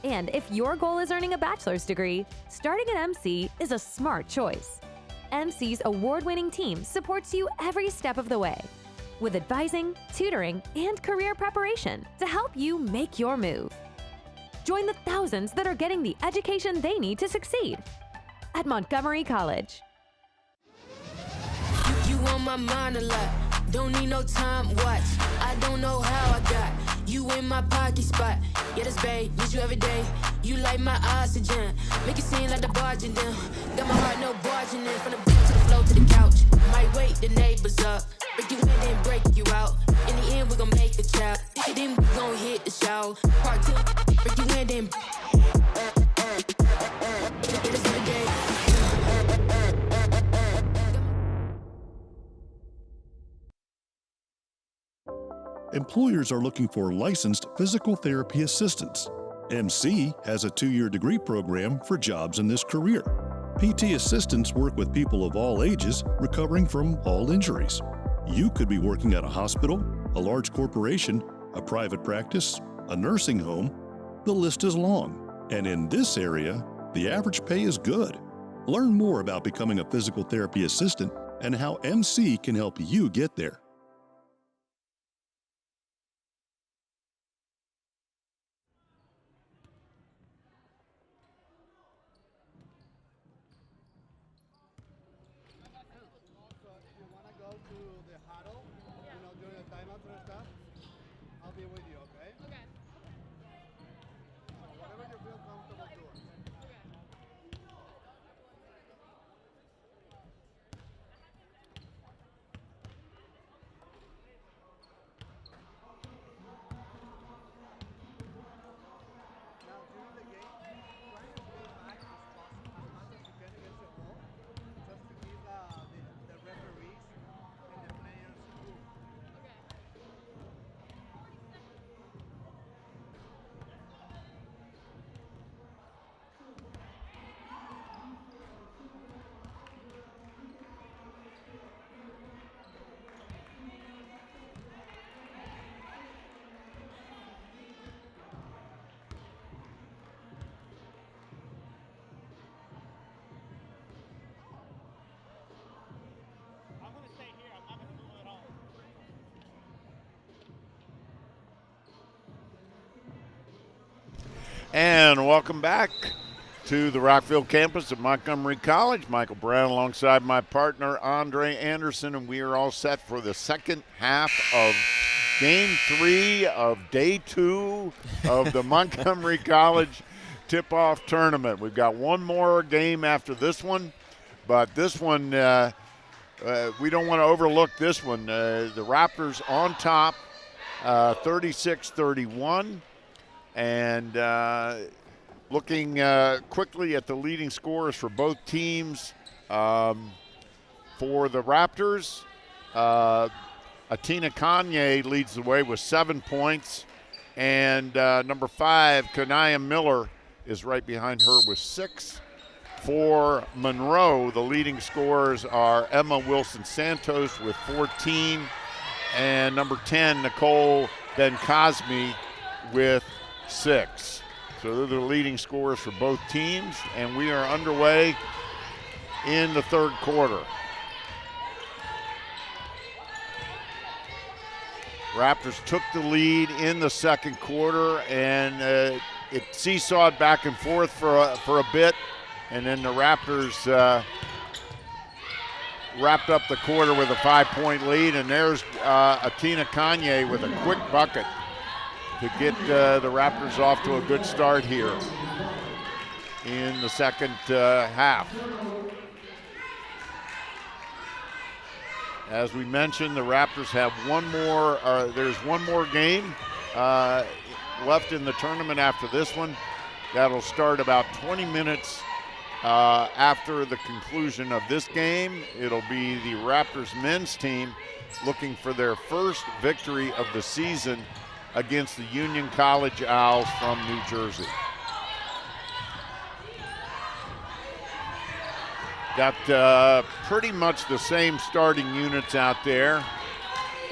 And if your goal is earning a bachelor's degree, starting at MC is a smart choice. MC's award-winning team supports you every step of the way, with advising, tutoring, and career preparation to help you make your move. Join the thousands that are getting the education they need to succeed at Montgomery College. You on my mind a lot, don't need no time watch. I don't know how I got you in my pocket spot. Yeah, that's babe, need you every day. You like my oxygen, make it seem like the barging down. Got my heart no barging in, from the beat to the floor to the couch. Might wake the neighbors up, break you in then break you out. In the end we gon' make the child, then we gon' hit the show. Part 2, break you in then yeah, that's every day. Employers are looking for licensed physical therapy assistants. MC has a 2-year degree program for jobs in this career. PT assistants work with people of all ages recovering from all injuries. You could be working at a hospital, a large corporation, a private practice, a nursing home. The list is long. And in this area, the average pay is good. Learn more about becoming a physical therapy assistant and how MC can help you get there. And welcome back to the Rockville campus of Montgomery College. Michael Brown alongside my partner, Andre Anderson, and we are all set for the second half of Game 3 of Day 2 of the Montgomery College tip-off tournament. We've got one more game after this one, but this one, we don't want to overlook this one. The Raptors on top, 36-31. And looking quickly at the leading scorers for both teams, for the Raptors, Atina Kanye leads the way with 7 points, and number 5, Kanaya Miller, is right behind her with 6. For Monroe, the leading scorers are Emma Wilson-Santos with 14, and number 10, Nicole Ben-Cosme with 6. So they're the leading scorers for both teams, and we are underway in the third quarter. Raptors took the lead in the second quarter, and it seesawed back and forth for a bit, and then the Raptors wrapped up the quarter with a 5-point lead, and there's Atina Kanye with a quick bucket to get the Raptors off to a good start here in the second half. As we mentioned, the Raptors have there's one more game left in the tournament after this one. That'll start about 20 minutes After the conclusion of this game, it'll be the Raptors men's team looking for their first victory of the season against the Union College Owls from New Jersey. Got pretty much the same starting units out there,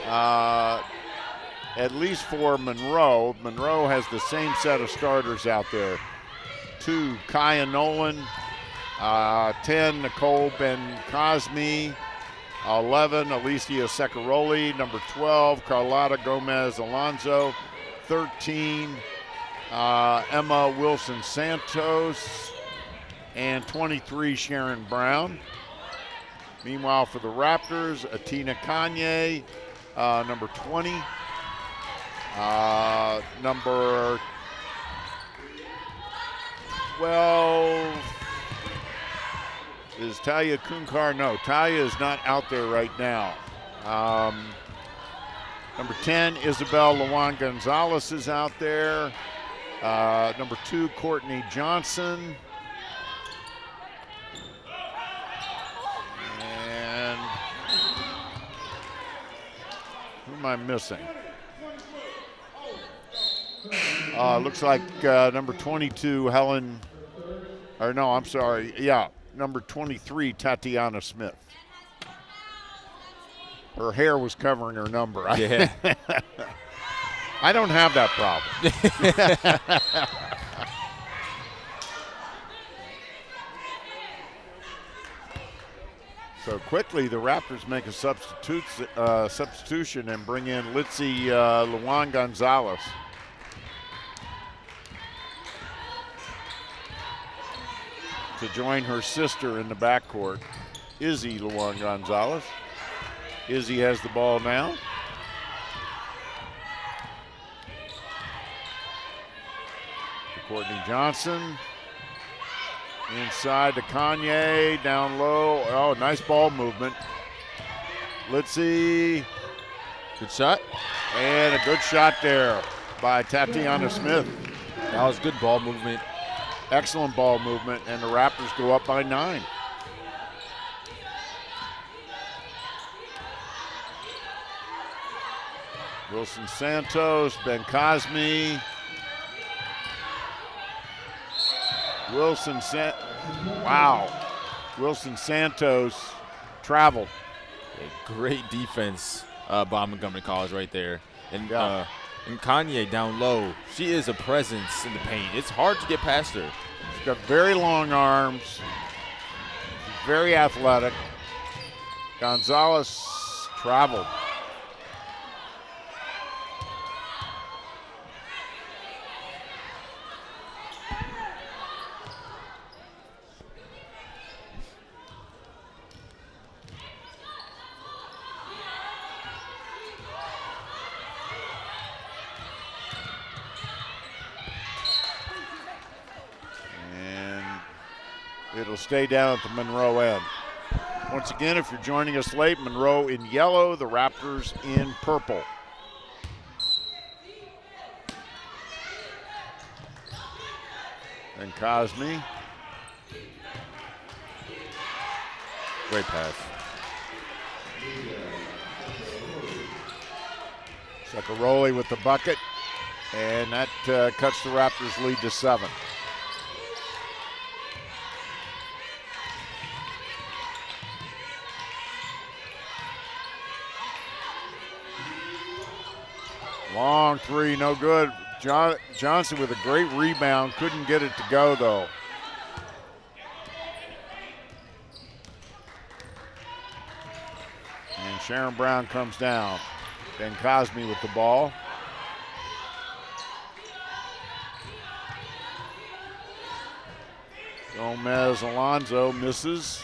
at least for Monroe. Monroe has the same set of starters out there. 2, Kaya Nolan, 10, Nicole Ben-Cosme, 11, Alicia Secaroli, number 12, Carlotta Gomez-Alonzo, 13, Emma Wilson-Santos, and 23, Sharon Brown. Meanwhile, for the Raptors, Atina Kanye, number 20, number 12 is Talia Kunkar. No, Talia is not out there right now. Number 10, Isabel Lawan Gonzalez is out there. Number 2, Courtney Johnson. And who am I missing? Looks like number 22, Helen, or no, I'm sorry. Yeah, number 23, Tatiana Smith. Her hair was covering her number. Yeah. I don't have that problem. So quickly, the Raptors make a substitution and bring in Litzy Luan Gonzalez. To join her sister in the backcourt, Izzy Luan Gonzalez. Izzy has the ball now. To Courtney Johnson. Inside to Kanye, down low. Oh, nice ball movement. Litzy. Good shot. And a good shot there by Tatiana Smith. That was good ball movement. Excellent ball movement, and the Raptors go up by 9. Wilson Santos, Ben Cosme. Wilson Santos traveled. A great defense by Montgomery College right there. And Kanye down low, she is a presence in the paint. It's hard to get past her. She's got very long arms. She's very athletic. Gonzalez traveled. It'll stay down at the Monroe end. Once again, if you're joining us late, Monroe in yellow, the Raptors in purple. And Cosme. Great pass. Secaroli with the bucket, and that cuts the Raptors' lead to 7. Long three, no good. Johnson with a great rebound, couldn't get it to go though. And Sharon Brown comes down. Ben Cosme with the ball. Gomez Alonzo misses.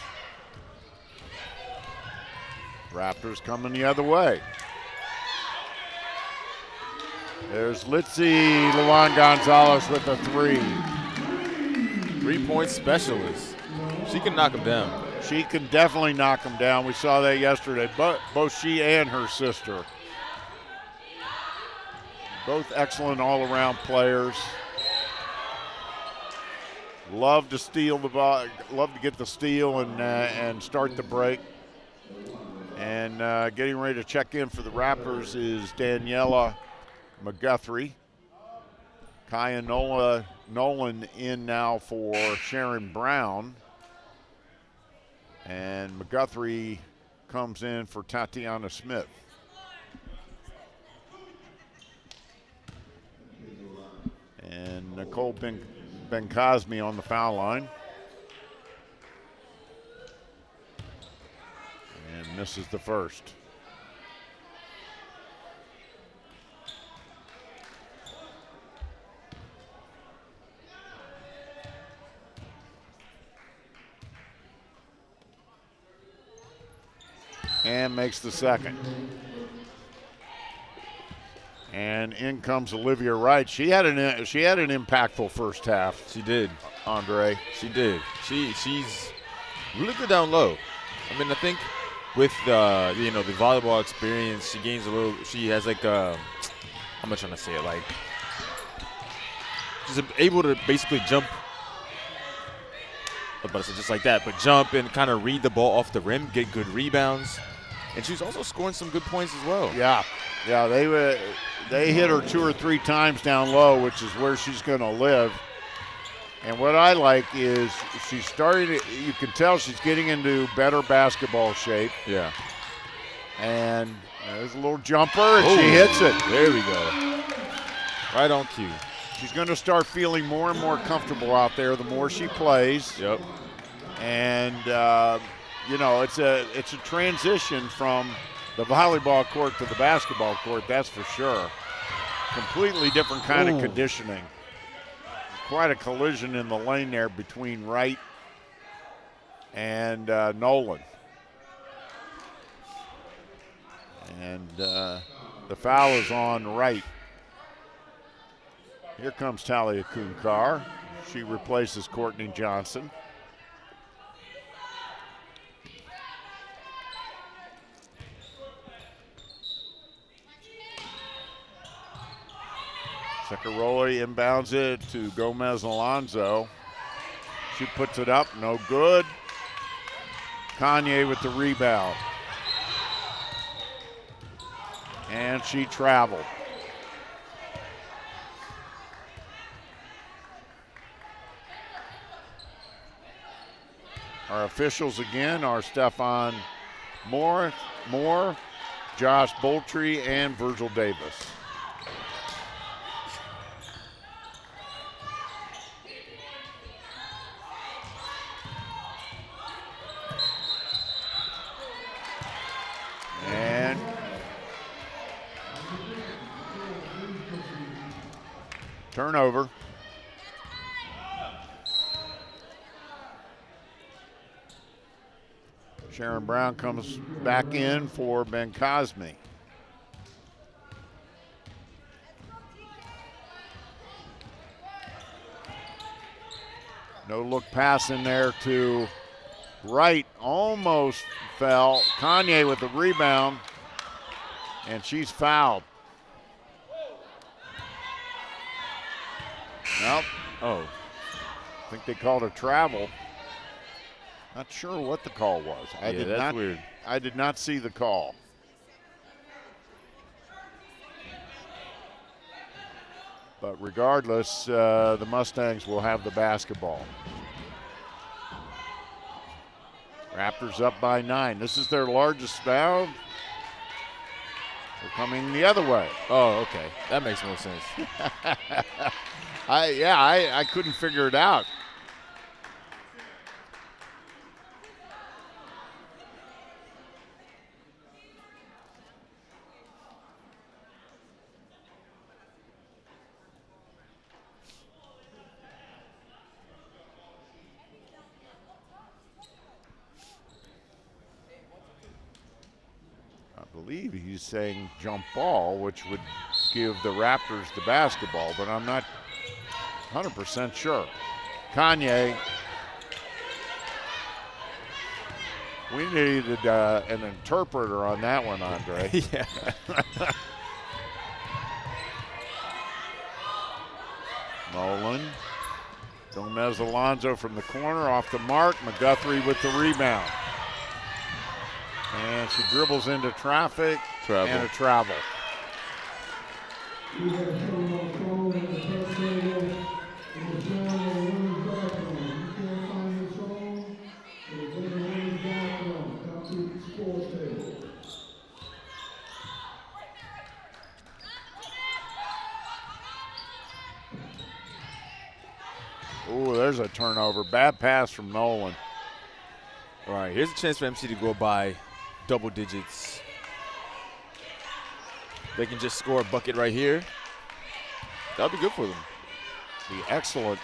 Raptors coming the other way. There's Litzy Luan Gonzalez with a 3. 3-point specialist. She can knock him down. She can definitely knock him down. We saw that yesterday, both she and her sister. Both excellent all-around players. Love to steal the ball. Love to get the steal and start the break. And getting ready to check in for the Raptors is Daniela McGuthrie. Kaya Nolan in now for Sharon Brown. And McGuthrie comes in for Tatiana Smith. And Nicole Ben-Cosme on the foul line. And misses the first. And makes the second. And in comes Olivia Wright. She had an impactful first half. She did, Andre. She did. She's really good down low. I mean, I think with the volleyball experience, she gains a little. She has like how am I trying to say it? Like she's able to basically jump. But just like that, but jump and kind of read the ball off the rim, get good rebounds, and she's also scoring some good points as well. Yeah, they hit her 2 or 3 times down low, which is where she's going to live. And what I like is she's starting to, you can tell she's getting into better basketball shape. Yeah. And there's a little jumper, and she hits it. There we go. Right on cue. She's going to start feeling more and more comfortable out there the more she plays. Yep. And, it's a transition from the volleyball court to the basketball court, that's for sure. Completely different kind of conditioning. Quite a collision in the lane there between Wright and Nolan. And the foul is on Wright. Here comes Talia Kunkar. She replaces Courtney Johnson. Secaroli inbounds it to Gomez Alonso. She puts it up, no good. Kanye with the rebound. And she traveled. Our officials again are Stefan Moore, Josh Boltrey, and Virgil Davis. And turnover. Sharon Brown comes back in for Ben-Cosme. No look pass in there to Wright, almost fell. Kanye with the rebound, and she's fouled. Nope. Oh. I think they called a travel. Not sure what the call was. That's weird. I did not see the call. But regardless, the Mustangs will have the basketball. Raptors up by 9. This is their largest foul. They're coming the other way. Oh, okay. That makes more sense. I couldn't figure it out. I believe he's saying jump ball, which would give the Raptors the basketball, but I'm not 100% sure. Kanye. We needed an interpreter on that one, Andre. Yeah. Nolan. Gomez Alonso from the corner, off the mark. McGuthrie with the rebound. And she dribbles into traffic and a travel. Oh, there's a turnover. Bad pass from Nolan. All right, here's a chance for MC to go by double digits. They can just score a bucket right here. That would be good for them. Be excellent.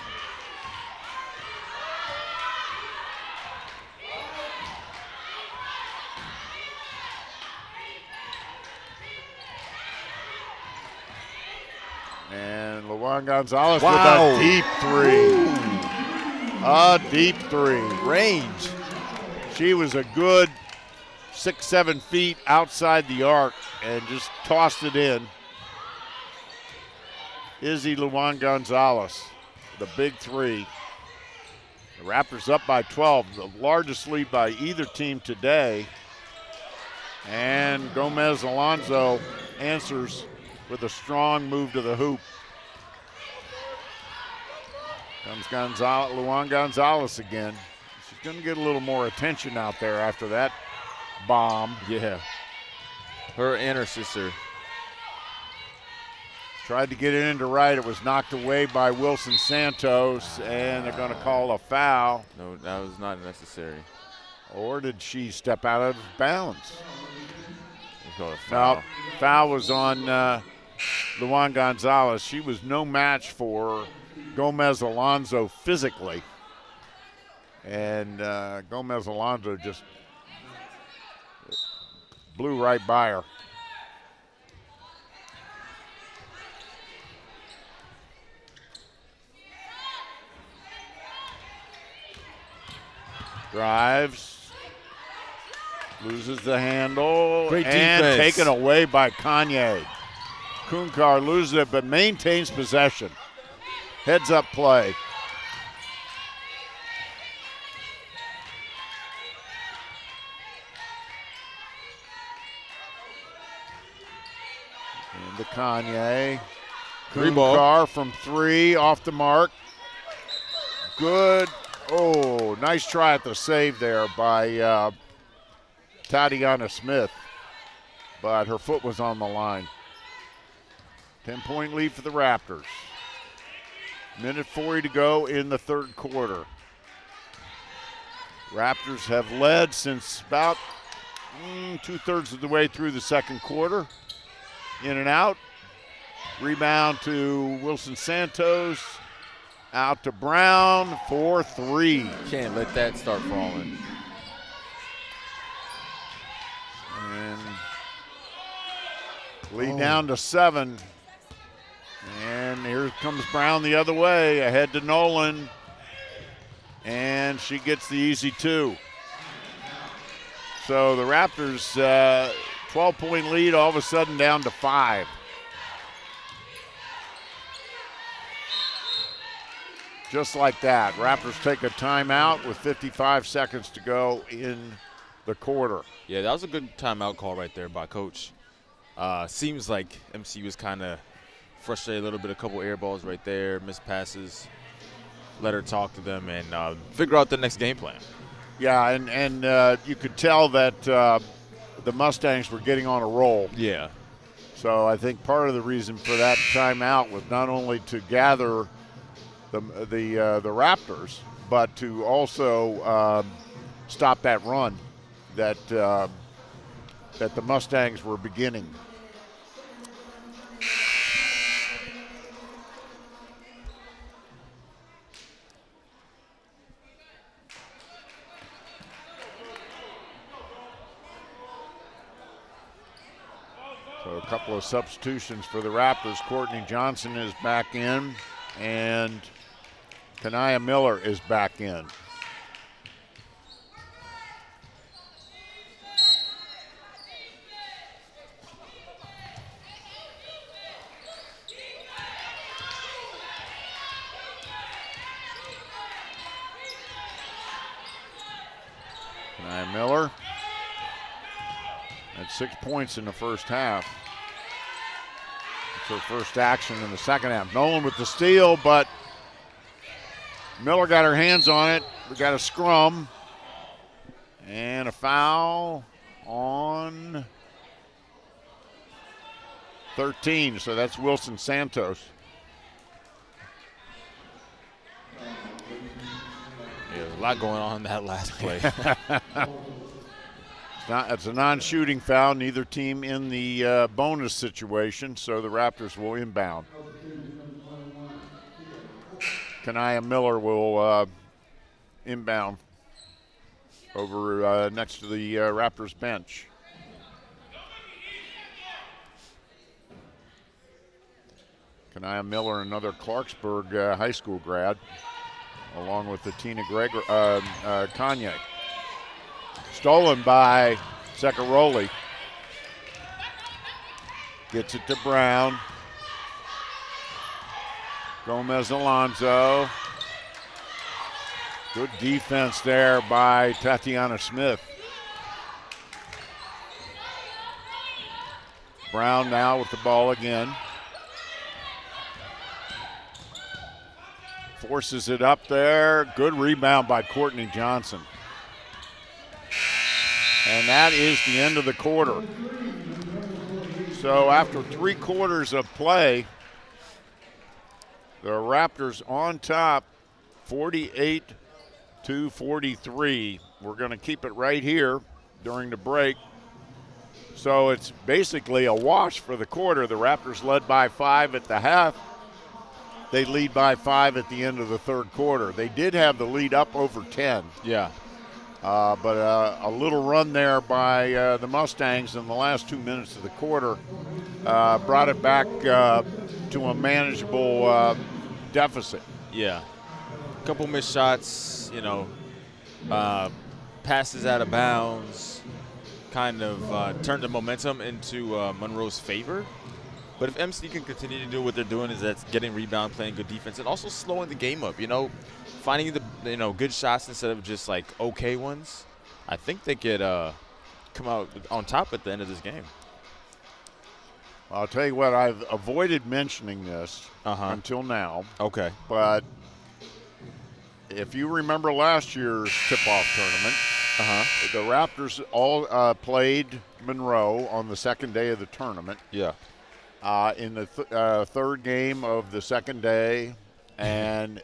And LaJuan Gonzalez with a deep three. A deep three. Range. She was a good 6-7 feet outside the arc and just tossed it in. Izzy LaJuan Gonzalez, the big three. The Raptors up by 12, the largest lead by either team today. And Gomez Alonso answers with a strong move to the hoop. Comes LaJuan Gonzalez again. She's going to get a little more attention out there after that bomb. Yeah. Her and her sister. Tried to get it into right. It was knocked away by Wilson Santos, and they're going to call a foul. No, that was not necessary. Or did she step out of bounds? Call a foul. No, foul was on LaJuan Gonzalez. She was no match for Gomez Alonso physically. And Gomez Alonso just blew right by her. Drives, loses the handle, Great and defense. taken away by Kanye. Kunkar loses it but maintains possession. Heads up play. And to Kanye. Three ball. Kunkar from three, off the mark. Good. Oh, nice try at the save there by Tatiana Smith, but her foot was on the line. 10-point lead for the Raptors. Minute 40 to go in the third quarter. Raptors have led since about 2/3 of the way through the second quarter. In and out. Rebound to Wilson Santos. Out to Brown for three. Can't let that start falling. And lead down to 7. And here comes Brown the other way, ahead to Nolan. And she gets the easy 2. So the Raptors, 12-point lead, all of a sudden down to 5. Just like that, Raptors take a timeout with 55 seconds to go in the quarter. Yeah, that was a good timeout call right there by Coach. Seems like MC was kind of frustrated a little bit, a couple air balls right there, missed passes. Let her talk to them and figure out the next game plan. Yeah, and you could tell that the Mustangs were getting on a roll. Yeah. So I think part of the reason for that timeout was not only to gather the Raptors, but to also stop that run that the Mustangs were beginning. So a couple of substitutions for the Raptors. Courtney Johnson is back in, and Kanaya Miller is back in. At 6 points in the first half. It's her first action in the second half. Nolan with the steal, but Miller got her hands on it. We got a scrum and a foul on 13, so that's Wilson Santos. Yeah, there's a lot going on in that last play. It's a non-shooting foul, neither team in the bonus situation, so the Raptors will inbound. Kanaya Miller will inbound over next to the Raptors bench. Kanaya Miller, another Clarksburg high school grad, along with the Tina Kanye. Stolen by Secaroli. Gets it to Brown. Gomez Alonso. Good defense there by Tatiana Smith. Brown now with the ball again. Forces it up there. Good rebound by Courtney Johnson. And that is the end of the quarter. So after 3 quarters of play, the Raptors on top, 48-43. We're going to keep it right here during the break. So it's basically a wash for the quarter. The Raptors led by 5 at the half. They lead by 5 at the end of the third quarter. They did have the lead up over 10. Yeah. But a little run there by the Mustangs in the last 2 minutes of the quarter brought it back to a manageable deficit. Yeah. A couple missed shots, passes out of bounds, kind of turned the momentum into Monroe's favor. But if MC can continue to do what they're doing, is that's getting rebound, playing good defense, and also slowing the game up, finding the good shots instead of just like okay ones, I think they could come out on top at the end of this game. I'll tell you what, I've avoided mentioning this until now. Okay. But if you remember last year's tip-off tournament, the Raptors all played Monroe on the second day of the tournament. Yeah. In the third game of the second day, and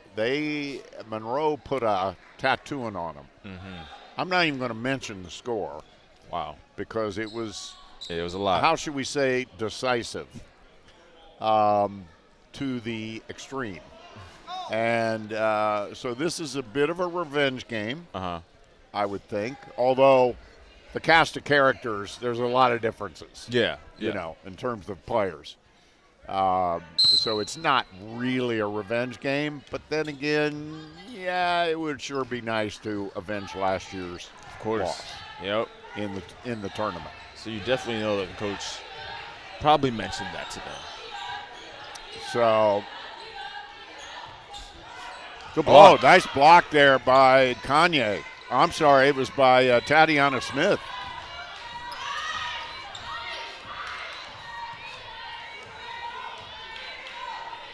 Monroe put a tattooing on them. Mm-hmm. I'm not even going to mention the score. Wow. Because it was a lot. How should we say decisive to the extreme. And so this is a bit of a revenge game, I would think. Although the cast of characters, there's a lot of differences. Yeah. In terms of players. So it's not really a revenge game, but then again, yeah, it would sure be nice to avenge last year's loss. Yep. In the tournament. So you definitely know that the coach probably mentioned that to them. So, good block. Oh, nice block there by Kanye. I'm sorry, it was by Tatiana Smith.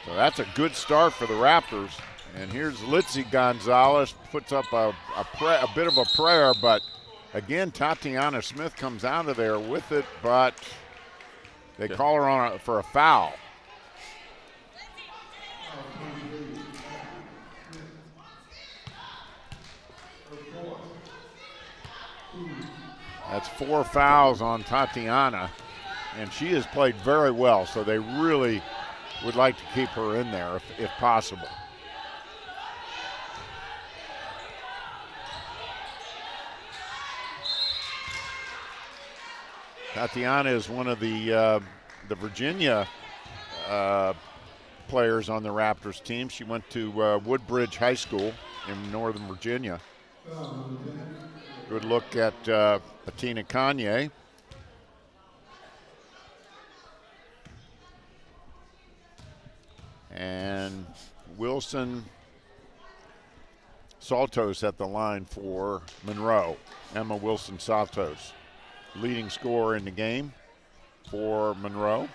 So that's a good start for the Raptors. And here's Litzy Gonzalez, puts up a bit of a prayer, but again, Tatiana Smith comes out of there with it, but they call her for a foul. That's 4 fouls on Tatiana, and she has played very well, so they really would like to keep her in there if possible. Tatiana is one of the Virginia players on the Raptors team. She went to Woodbridge High School in Northern Virginia. Good look at Tina Kanye. And Wilson Saltos at the line for Monroe. Emma Wilson Saltos. leading scorer in the game for Monroe.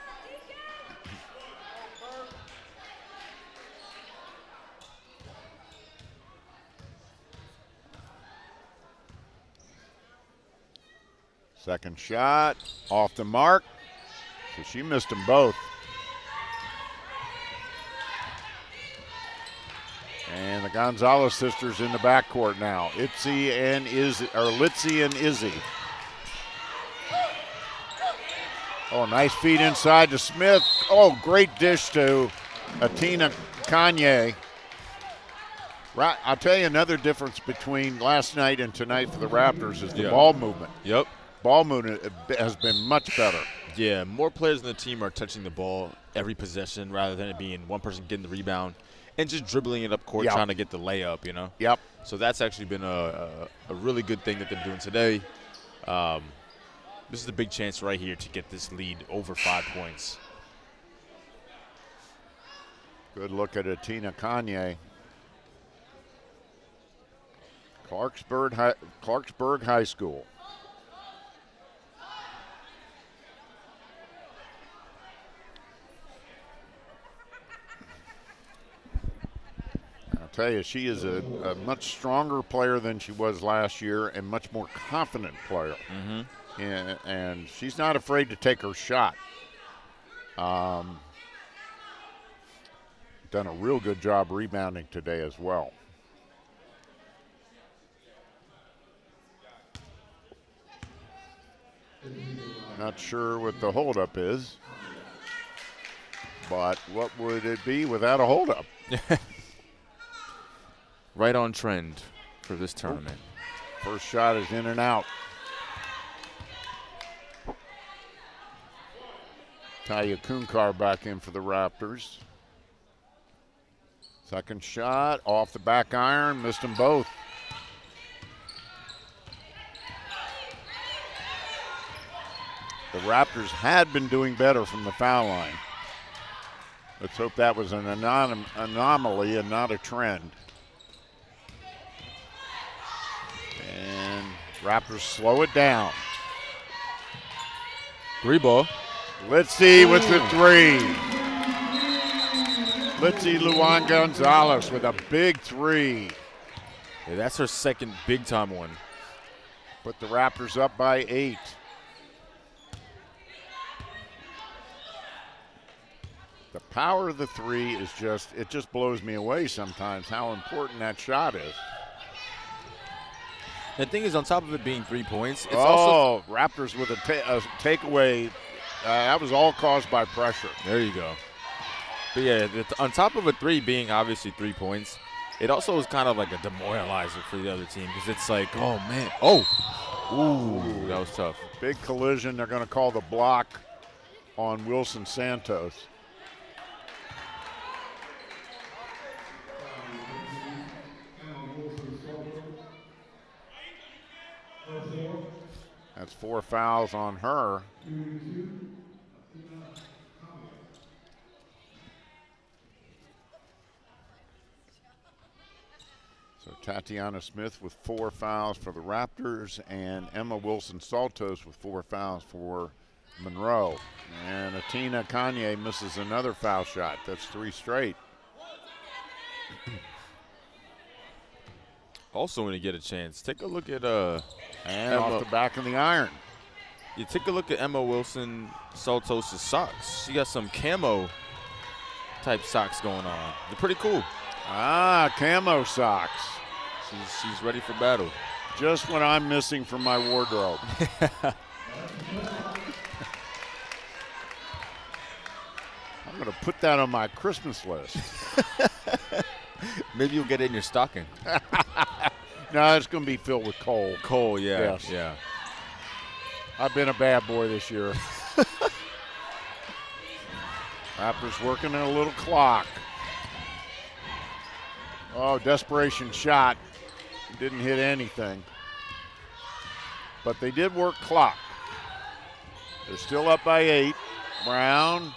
Second shot, off the mark. So she missed them both. And the Gonzalez sisters in the backcourt now. Litzy and Izzy. Oh, nice feed inside to Smith. Oh, great dish to Atina Kanye. Right, I'll tell you another difference between last night and tonight for the Raptors is the ball movement. Yep. Ball movement has been much better. Yeah, more players in the team are touching the ball every possession rather than it being one person getting the rebound and just dribbling it up court trying to get the layup, you know? Yep. So that's actually been a really good thing that they're doing today. This is a big chance right here to get this lead over 5 points. Good look at Atina Kanye. Clarksburg High School. I'll tell you, she is a much stronger player than she was last year and much more confident player. And she's not afraid to take her shot. Done a real good job rebounding today as well. Not sure what the holdup is, but what would it be without a holdup? Right on trend for this tournament. First shot is in and out. Talia Kunkar back in for the Raptors. Second shot off the back iron, missed them both. The Raptors had been doing better from the foul line. Let's hope that was an anomaly and not a trend. And Raptors slow it down. Three ball. Litzy with the three. Litzy Luan Gonzalez with a big three. Yeah, that's her second big-time one. Put the Raptors up by 8. The power of the three is it just blows me away sometimes how important that shot is. The thing is, on top of it being 3 points, it's also Raptors with a takeaway. That was all caused by pressure. There you go. But yeah, on top of a three being obviously 3 points, it also is kind of like a demoralizer for the other team because it's like, oh man, ooh, that was tough. Big collision. They're going to call the block on Wilson Santos. That's 4 fouls on her. So Tatiana Smith with 4 fouls for the Raptors and Emma Wilson-Saltos with 4 fouls for Monroe. And Atina Kanye misses another foul shot. That's 3 straight. Also, when you get a chance, take a look at and Emma. Off the back of the iron. You take a look at Emma Wilson Saltos' socks. She got some camo type socks going on. They're pretty cool. Camo socks. She's ready for battle. Just what I'm missing from my wardrobe. I'm going to put that on my Christmas list. Maybe you'll get it in your stocking. No, it's going to be filled with coal. Coal, yeah. Yes. Yeah. I've been a bad boy this year. Raptors working a little clock. Oh, desperation shot. Didn't hit anything. But they did work clock. They're still up by 8. Brown.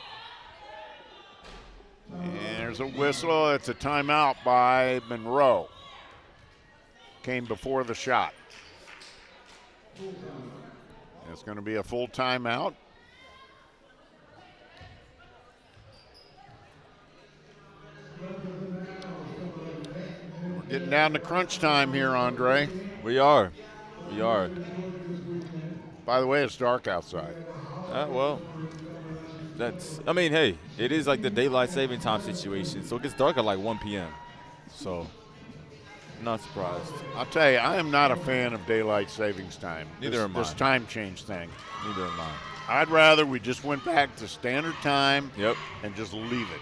And there's a whistle. It's a timeout by Monroe. Came before the shot. It's going to be a full timeout. We're getting down to crunch time here, Andre. We are. We are. By the way, it's dark outside. Well, I mean, hey, it is like the daylight saving time situation, so it gets dark at like 1 p.m. So, not surprised. I'll tell you, I am not a fan of daylight savings time. Neither am I. This time change thing. Neither am I. I'd rather we just went back to standard time Yep. and just leave it.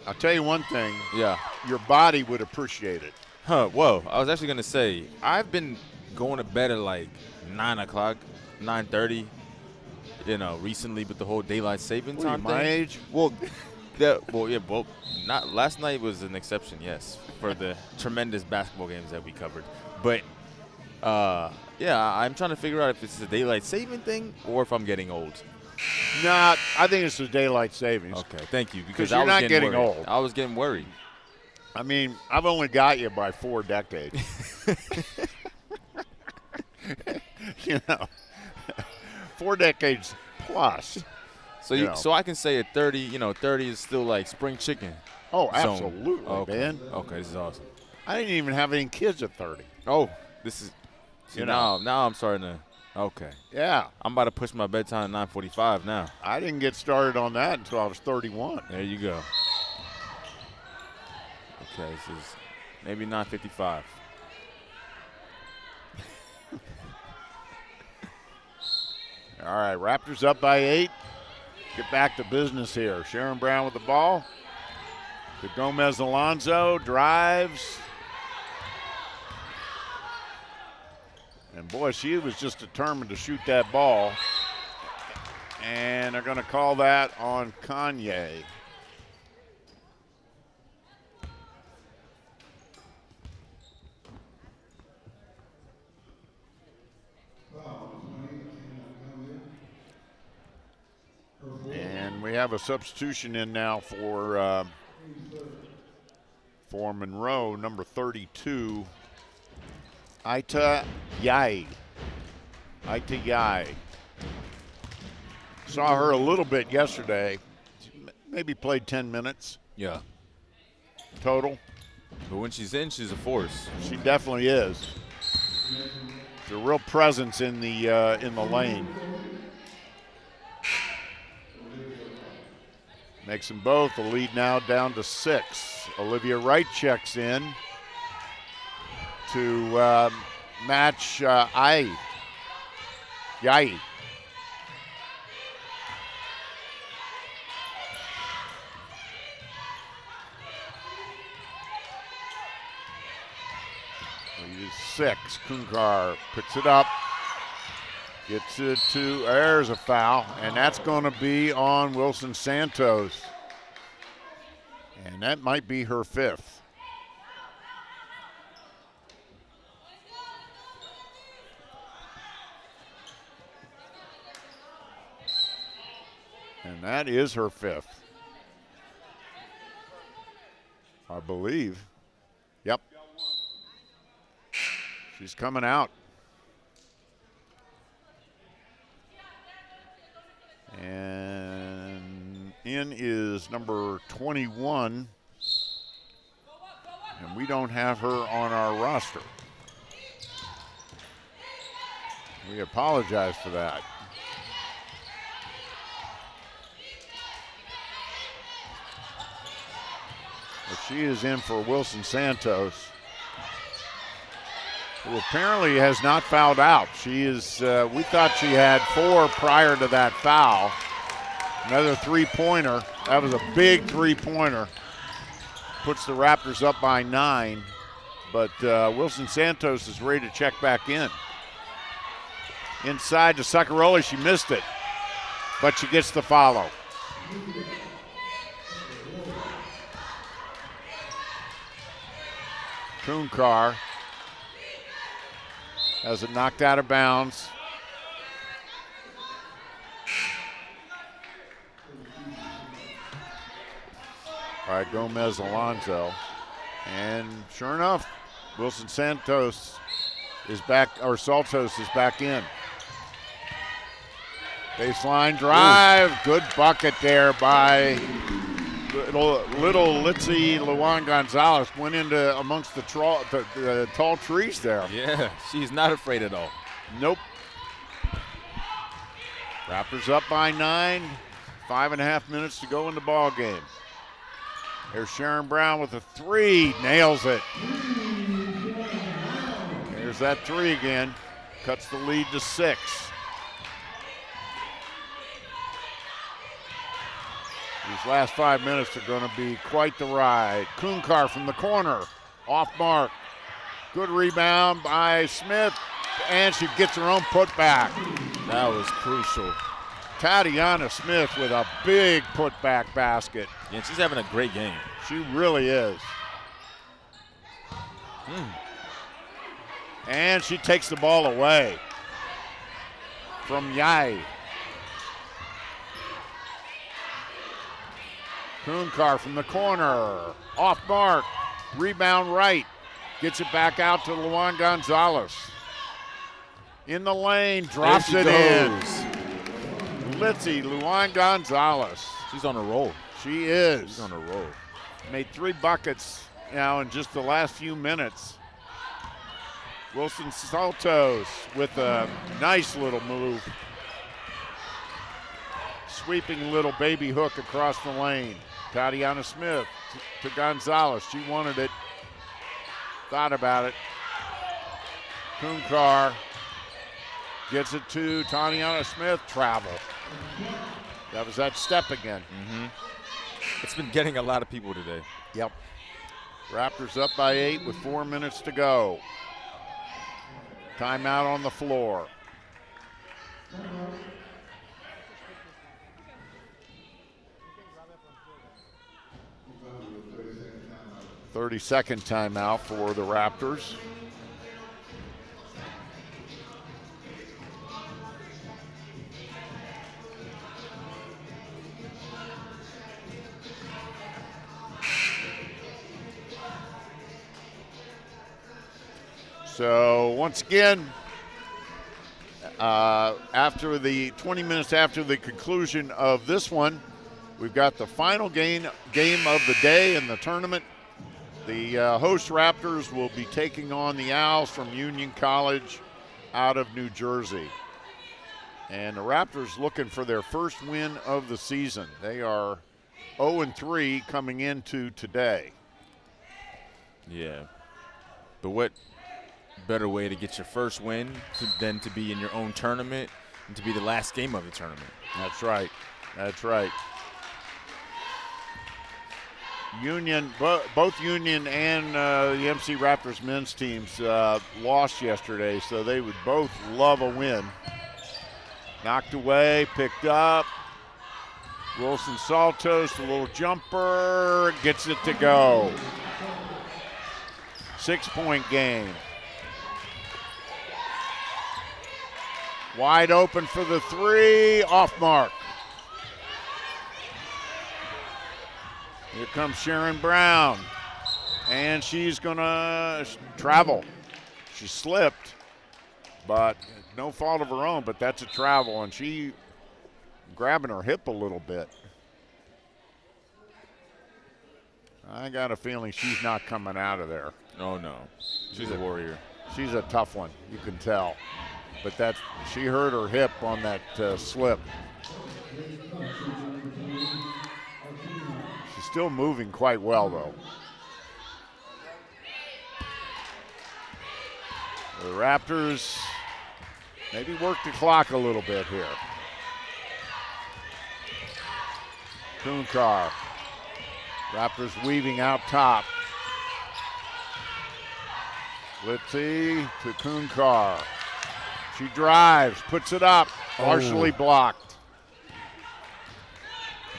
I'll tell you one thing. Yeah. Your body would appreciate it. Whoa. I was actually going to say, I've been going to bed at like 9 o'clock, 9:30, recently with the whole daylight saving What are you, time my thing. age? Well, not last night was an exception, yes, for the tremendous basketball games that we covered. But, I'm trying to figure out if it's a daylight saving thing or if I'm getting old. Nah, I think it's the daylight savings. Okay, thank you. Because you're not getting worried. old. I was getting worried. I mean, I've only got you by 4 decades. 4 decades plus. So I can say at 30, 30 is still like spring chicken. Oh, zone. absolutely, Okay. man. Okay, this is awesome. I didn't even have any kids at 30. Oh, this is now I'm starting to. Okay. Yeah. I'm about to push my bedtime at 9:45 now. I didn't get started on that until I was 31. There you go. Okay, this is maybe 9:55. All right, Raptors up by 8. Get back to business here. Sharon Brown with the ball. To Gomez Alonso, drives. And boy, she was just determined to shoot that ball. And they're going to call that on Kanye. And we have a substitution in now for Monroe, number 32, Aita Yai. Aita Yai. Saw her a little bit yesterday. Maybe played 10 minutes. Yeah. Total. But when she's in, she's a force. She definitely is. There's a real presence in the lane. Makes them both. The lead now down to 6. Olivia Wright checks in to match Yai. Lead is 6. Kunkar picks it up. Gets it to, there's a foul, and that's going to be on Wilson Santos. And that might be her 5th. And that is her 5th. I believe. Yep. She's coming out. And in is number 21. And we don't have her on our roster. We apologize for that. But she is in for Wilson Santos, who apparently has not fouled out. She is, we thought she had 4 prior to that foul. Another three-pointer. That was a big three-pointer. Puts the Raptors up by 9. But Wilson Santos is ready to check back in. Inside to Saccaroli, she missed it. But she gets the follow. Kunkar has it knocked out of bounds. By Gomez Alonso. And sure enough, Wilson Santos is back, or Saltos is back in. Baseline drive. Good bucket there by little Litzy Luan Gonzalez. Went into amongst the tall trees there. Yeah, she's not afraid at all. Nope. Raptors up by 9. 5.5 minutes to go in the ball game. There's Sharon Brown with a 3. Nails it. There's that 3 again. Cuts the lead to 6. These last 5 minutes are going to be quite the ride. Kunkar from the corner. Off mark. Good rebound by Smith. And she gets her own putback. That was crucial. Tatiana Smith with a big putback basket. Yeah, she's having a great game. She really is. And she takes the ball away from Yai. Kunkar from the corner. Off mark. Rebound right. Gets it back out to Luan Gonzalez. In the lane. Drops it in. Litzy Luan Gonzalez. She's on a roll. She is. She's on a roll. Made 3 buckets now in just the last few minutes. Wilson Saltos with a nice little move. Sweeping little baby hook across the lane. Tatiana Smith to Gonzalez. She wanted it. Thought about it. Kunkar gets it to Tatiana Smith. Travel. That was that step again. It's been getting a lot of people today. Yep. Raptors up by 8 with 4 minutes to go. Timeout on the floor. "30-second timeout for the Raptors. So once again, after the 20 minutes after the conclusion of this one, we've got the final game of the day in the tournament. The host Raptors will be taking on the Owls from Union College out of New Jersey. And the Raptors looking for their first win of the season. They are 0-3 coming into today. Yeah. But what better way to get your first win than to be in your own tournament and to be the last game of the tournament? That's right. That's right. Union, both Union and the MC Raptors men's teams lost yesterday, so they would both love a win. Knocked away, picked up. Wilson Saltos, a little jumper, gets it to go. 6-point game. Wide open for the 3, off mark. Here comes Sharon Brown, and she's gonna travel. She slipped, but no fault of her own, but that's a travel, and she grabbing her hip a little bit. I got a feeling she's not coming out of there. Oh, no. She's a warrior. She's a tough one, you can tell. But she hurt her hip on that slip. She's still moving quite well, though. The Raptors maybe work the clock a little bit here. Kunkar. Raptors weaving out top. Litzy to Kunkar. She drives, puts it up, partially blocked.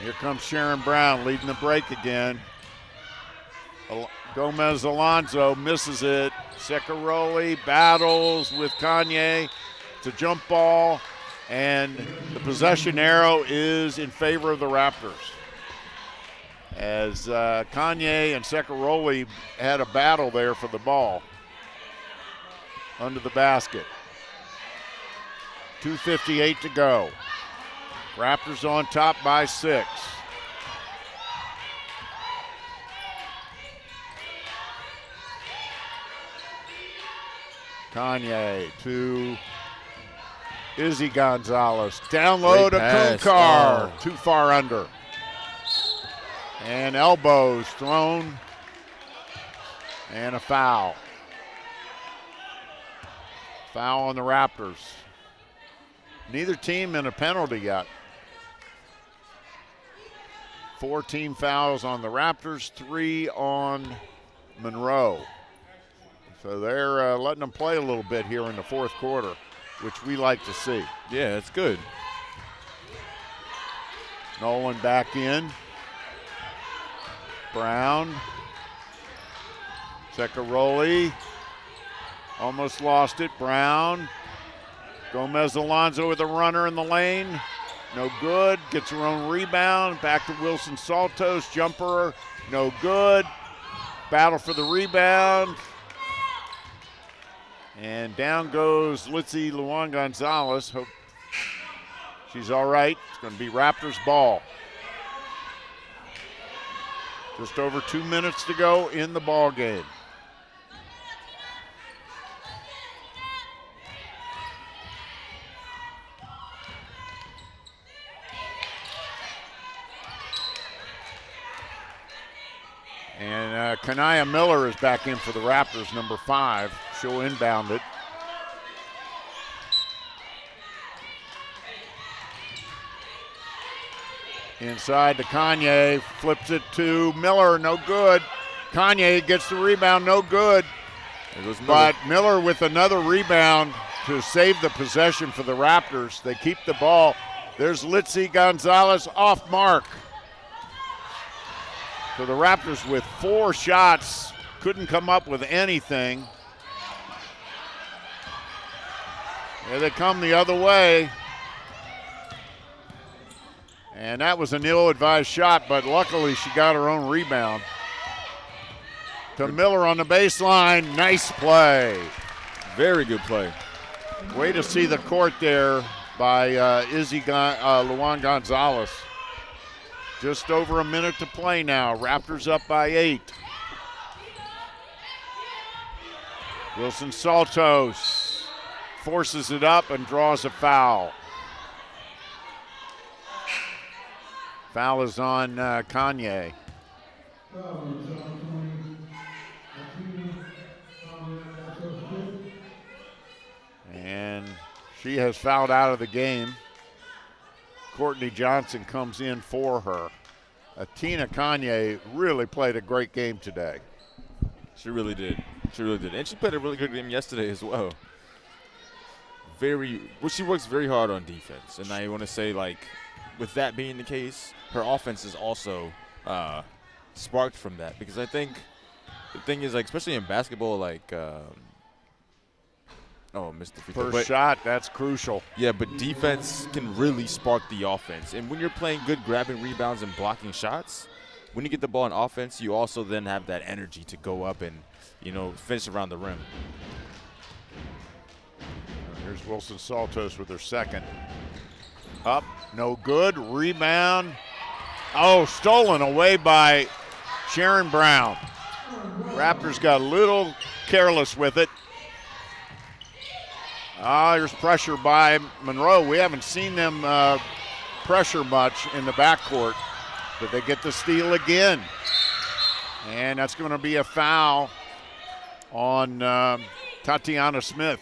Here comes Sharon Brown leading the break again. Gomez Alonso misses it. Secaroli battles with Kanye. It's a jump ball, and the possession arrow is in favor of the Raptors. As Kanye and Secaroli had a battle there for the ball under the basket. 2:58 to go. Raptors on top by 6. Kanye to Izzy Gonzalez. Down low to Kumkar. Too far under. And elbows thrown. And a foul. Foul on the Raptors. Neither team in a penalty yet. 4 team fouls on the Raptors, 3 on Monroe. So they're letting them play a little bit here in the fourth quarter, which we like to see. Yeah, it's good. Nolan back in. Brown. Ceccaroli. Almost lost it. Brown. Gomez Alonso with a runner in the lane. No good. Gets her own rebound. Back to Wilson Saltos. Jumper. No good. Battle for the rebound. And down goes Litzy Luan Gonzalez. Hope she's all right. It's going to be Raptors ball. Just over 2 minutes to go in the ball game. And Kanaya Miller is back in for the Raptors, number 5. She'll inbound it. Inside to Kanye, flips it to Miller, no good. Kanye gets the rebound, no good. But Miller with another rebound to save the possession for the Raptors. They keep the ball. There's Litzy Gonzalez off mark. So the Raptors with 4 shots, couldn't come up with anything. Here they come the other way. And that was an ill-advised shot, but luckily she got her own rebound. To Miller on the baseline, nice play. Very good play. Way to see the court there by Izzy Luan Gonzalez. Just over a minute to play now. Raptors up by 8. Wilson Saltos forces it up and draws a foul. Foul is on Kanye. And she has fouled out of the game. Courtney Johnson comes in for her. Tina Kanye really played a great game today. She really did. She really did. And she played a really good game yesterday as well. She works very hard on defense. And I want to say, like, with that being the case, her offense is also sparked from that. Because I think the thing is, like, especially in basketball, like, missed the free throw. First shot, that's crucial. Yeah, but defense can really spark the offense. And when you're playing good grabbing rebounds and blocking shots, when you get the ball on offense, you also then have that energy to go up and, finish around the rim. Here's Wilson Saltos with her second. Up, no good, rebound. Oh, stolen away by Sharon Brown. Raptors got a little careless with it. There's pressure by Monroe. We haven't seen them pressure much in the backcourt, but they get the steal again. And that's going to be a foul on Tatiana Smith.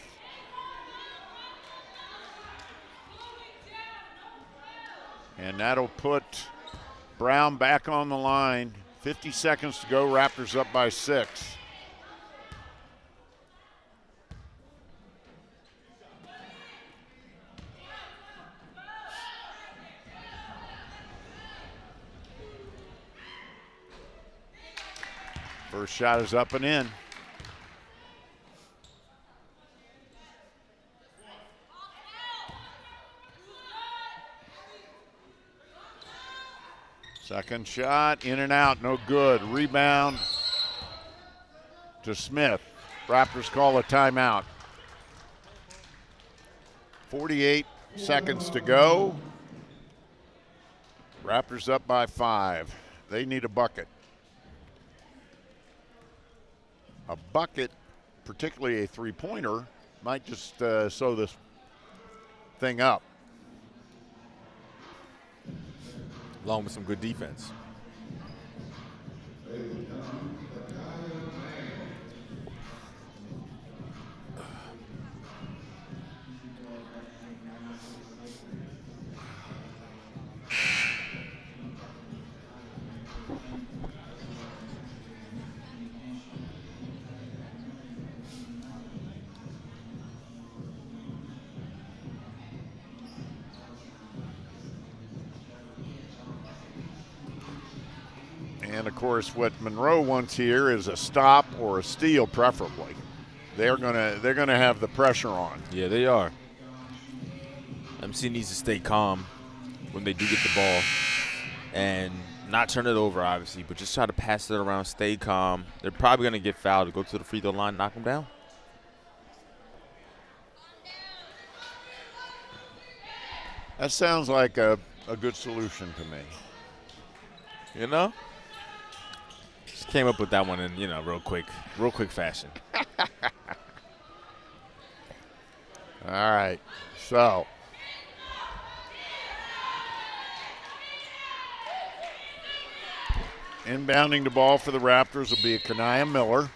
And that'll put Brown back on the line. 50 seconds to go. Raptors up by 6. First shot is up and in. Second shot, in and out, no good. Rebound to Smith. Raptors call a timeout. 48 seconds to go. Raptors up by 5. They need a bucket. A bucket, particularly a three-pointer, might just sew this thing up. Along with some good defense. And of course, what Monroe wants here is a stop or a steal, preferably. They're gonna have the pressure on. Yeah, they are. MC needs to stay calm when they do get the ball and not turn it over, obviously, but just try to pass it around, stay calm. They're probably gonna get fouled, go to the free throw line, knock them down. That sounds like a good solution to me. You know? Just came up with that one in, real quick fashion. All right, so inbounding the ball for the Raptors will be a Kanaya Miller.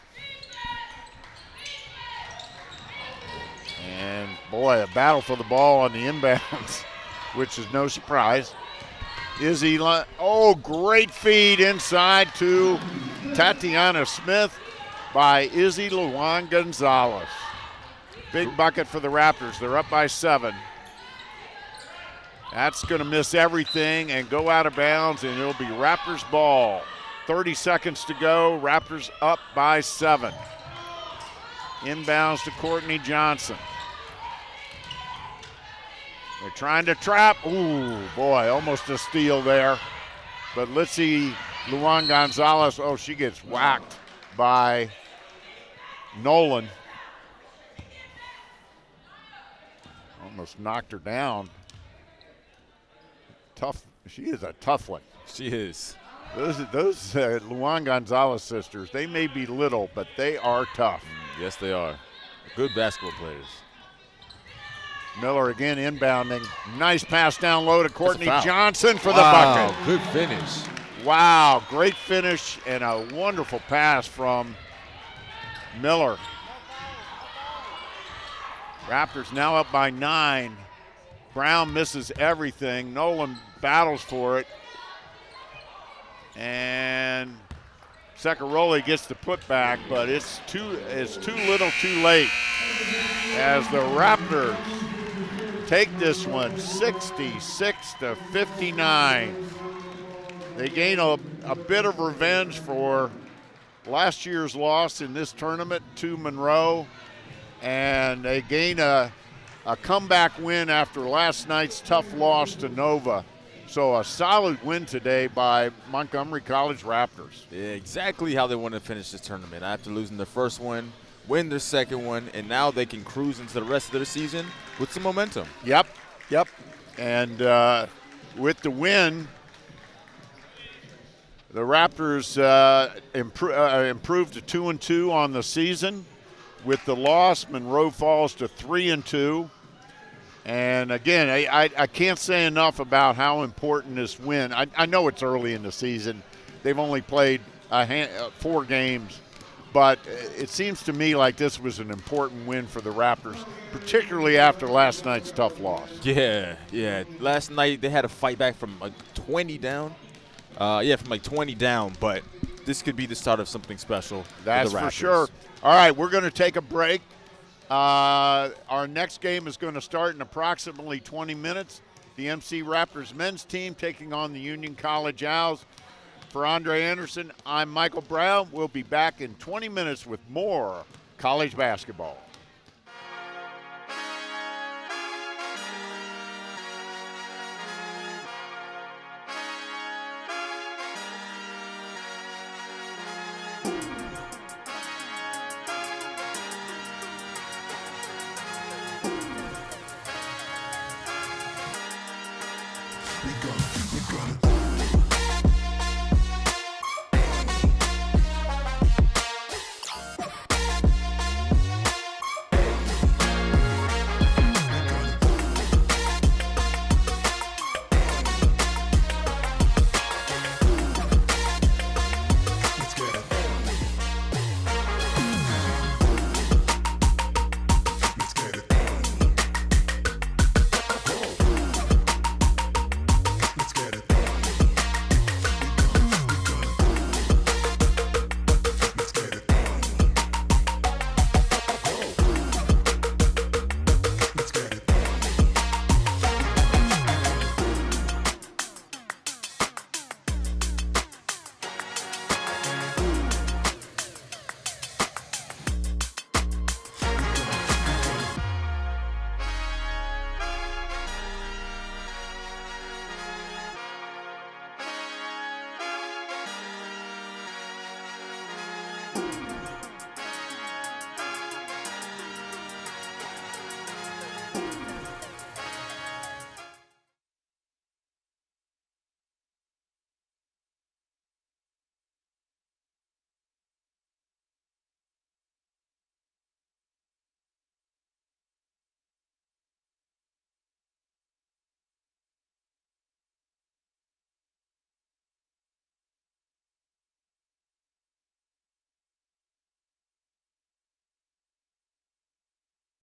And boy, a battle for the ball on the inbounds, which is no surprise. Izzy, great feed inside to Tatiana Smith by Izzy Luan Gonzalez. Big bucket for the Raptors. They're up by 7. That's going to miss everything and go out of bounds, and it'll be Raptors ball. 30 seconds to go. Raptors up by 7. Inbounds to Courtney Johnson. They're trying to trap. Ooh, boy, almost a steal there. But let's see, Luan Gonzalez, she gets whacked by Nolan. Almost knocked her down. Tough. She is a tough one. She is. Those Luan Gonzalez sisters, they may be little, but they are tough. Yes, they are. Good basketball players. Miller again inbounding. Nice pass down low to Courtney Johnson for the bucket. Good finish. Wow, great finish and a wonderful pass from Miller. Raptors now up by 9. Brown misses everything. Nolan battles for it. And Secaroli gets the putback, but it's too little too late as the Raptors take this one 66-59. They gain a bit of revenge for last year's loss in this tournament to Monroe, and they gain a comeback win after last night's tough loss to Nova. So a solid win today by Montgomery College Raptors. Yeah, exactly how they want to finish this tournament. After losing their first one, win their second one, and now they can cruise into the rest of their season with some momentum. Yep. And with the win, the Raptors improved to 2-2 on the season. With the loss, Monroe falls to 3-2. And again, I can't say enough about how important this win. I know it's early in the season. They've only played 4 games, but it seems to me like this was an important win for the Raptors, particularly after last night's tough loss. Yeah. Last night they had to fight back from 20 down. From 20 down, but this could be the start of something special. That's for the Raptors. for sure. All right, we're going to take a break. Our next game is going to start in approximately 20 minutes. The MC Raptors men's team taking on the Union College Owls. For Andre Anderson, I'm Michael Brown. We'll be back in 20 minutes with more college basketball. we gonna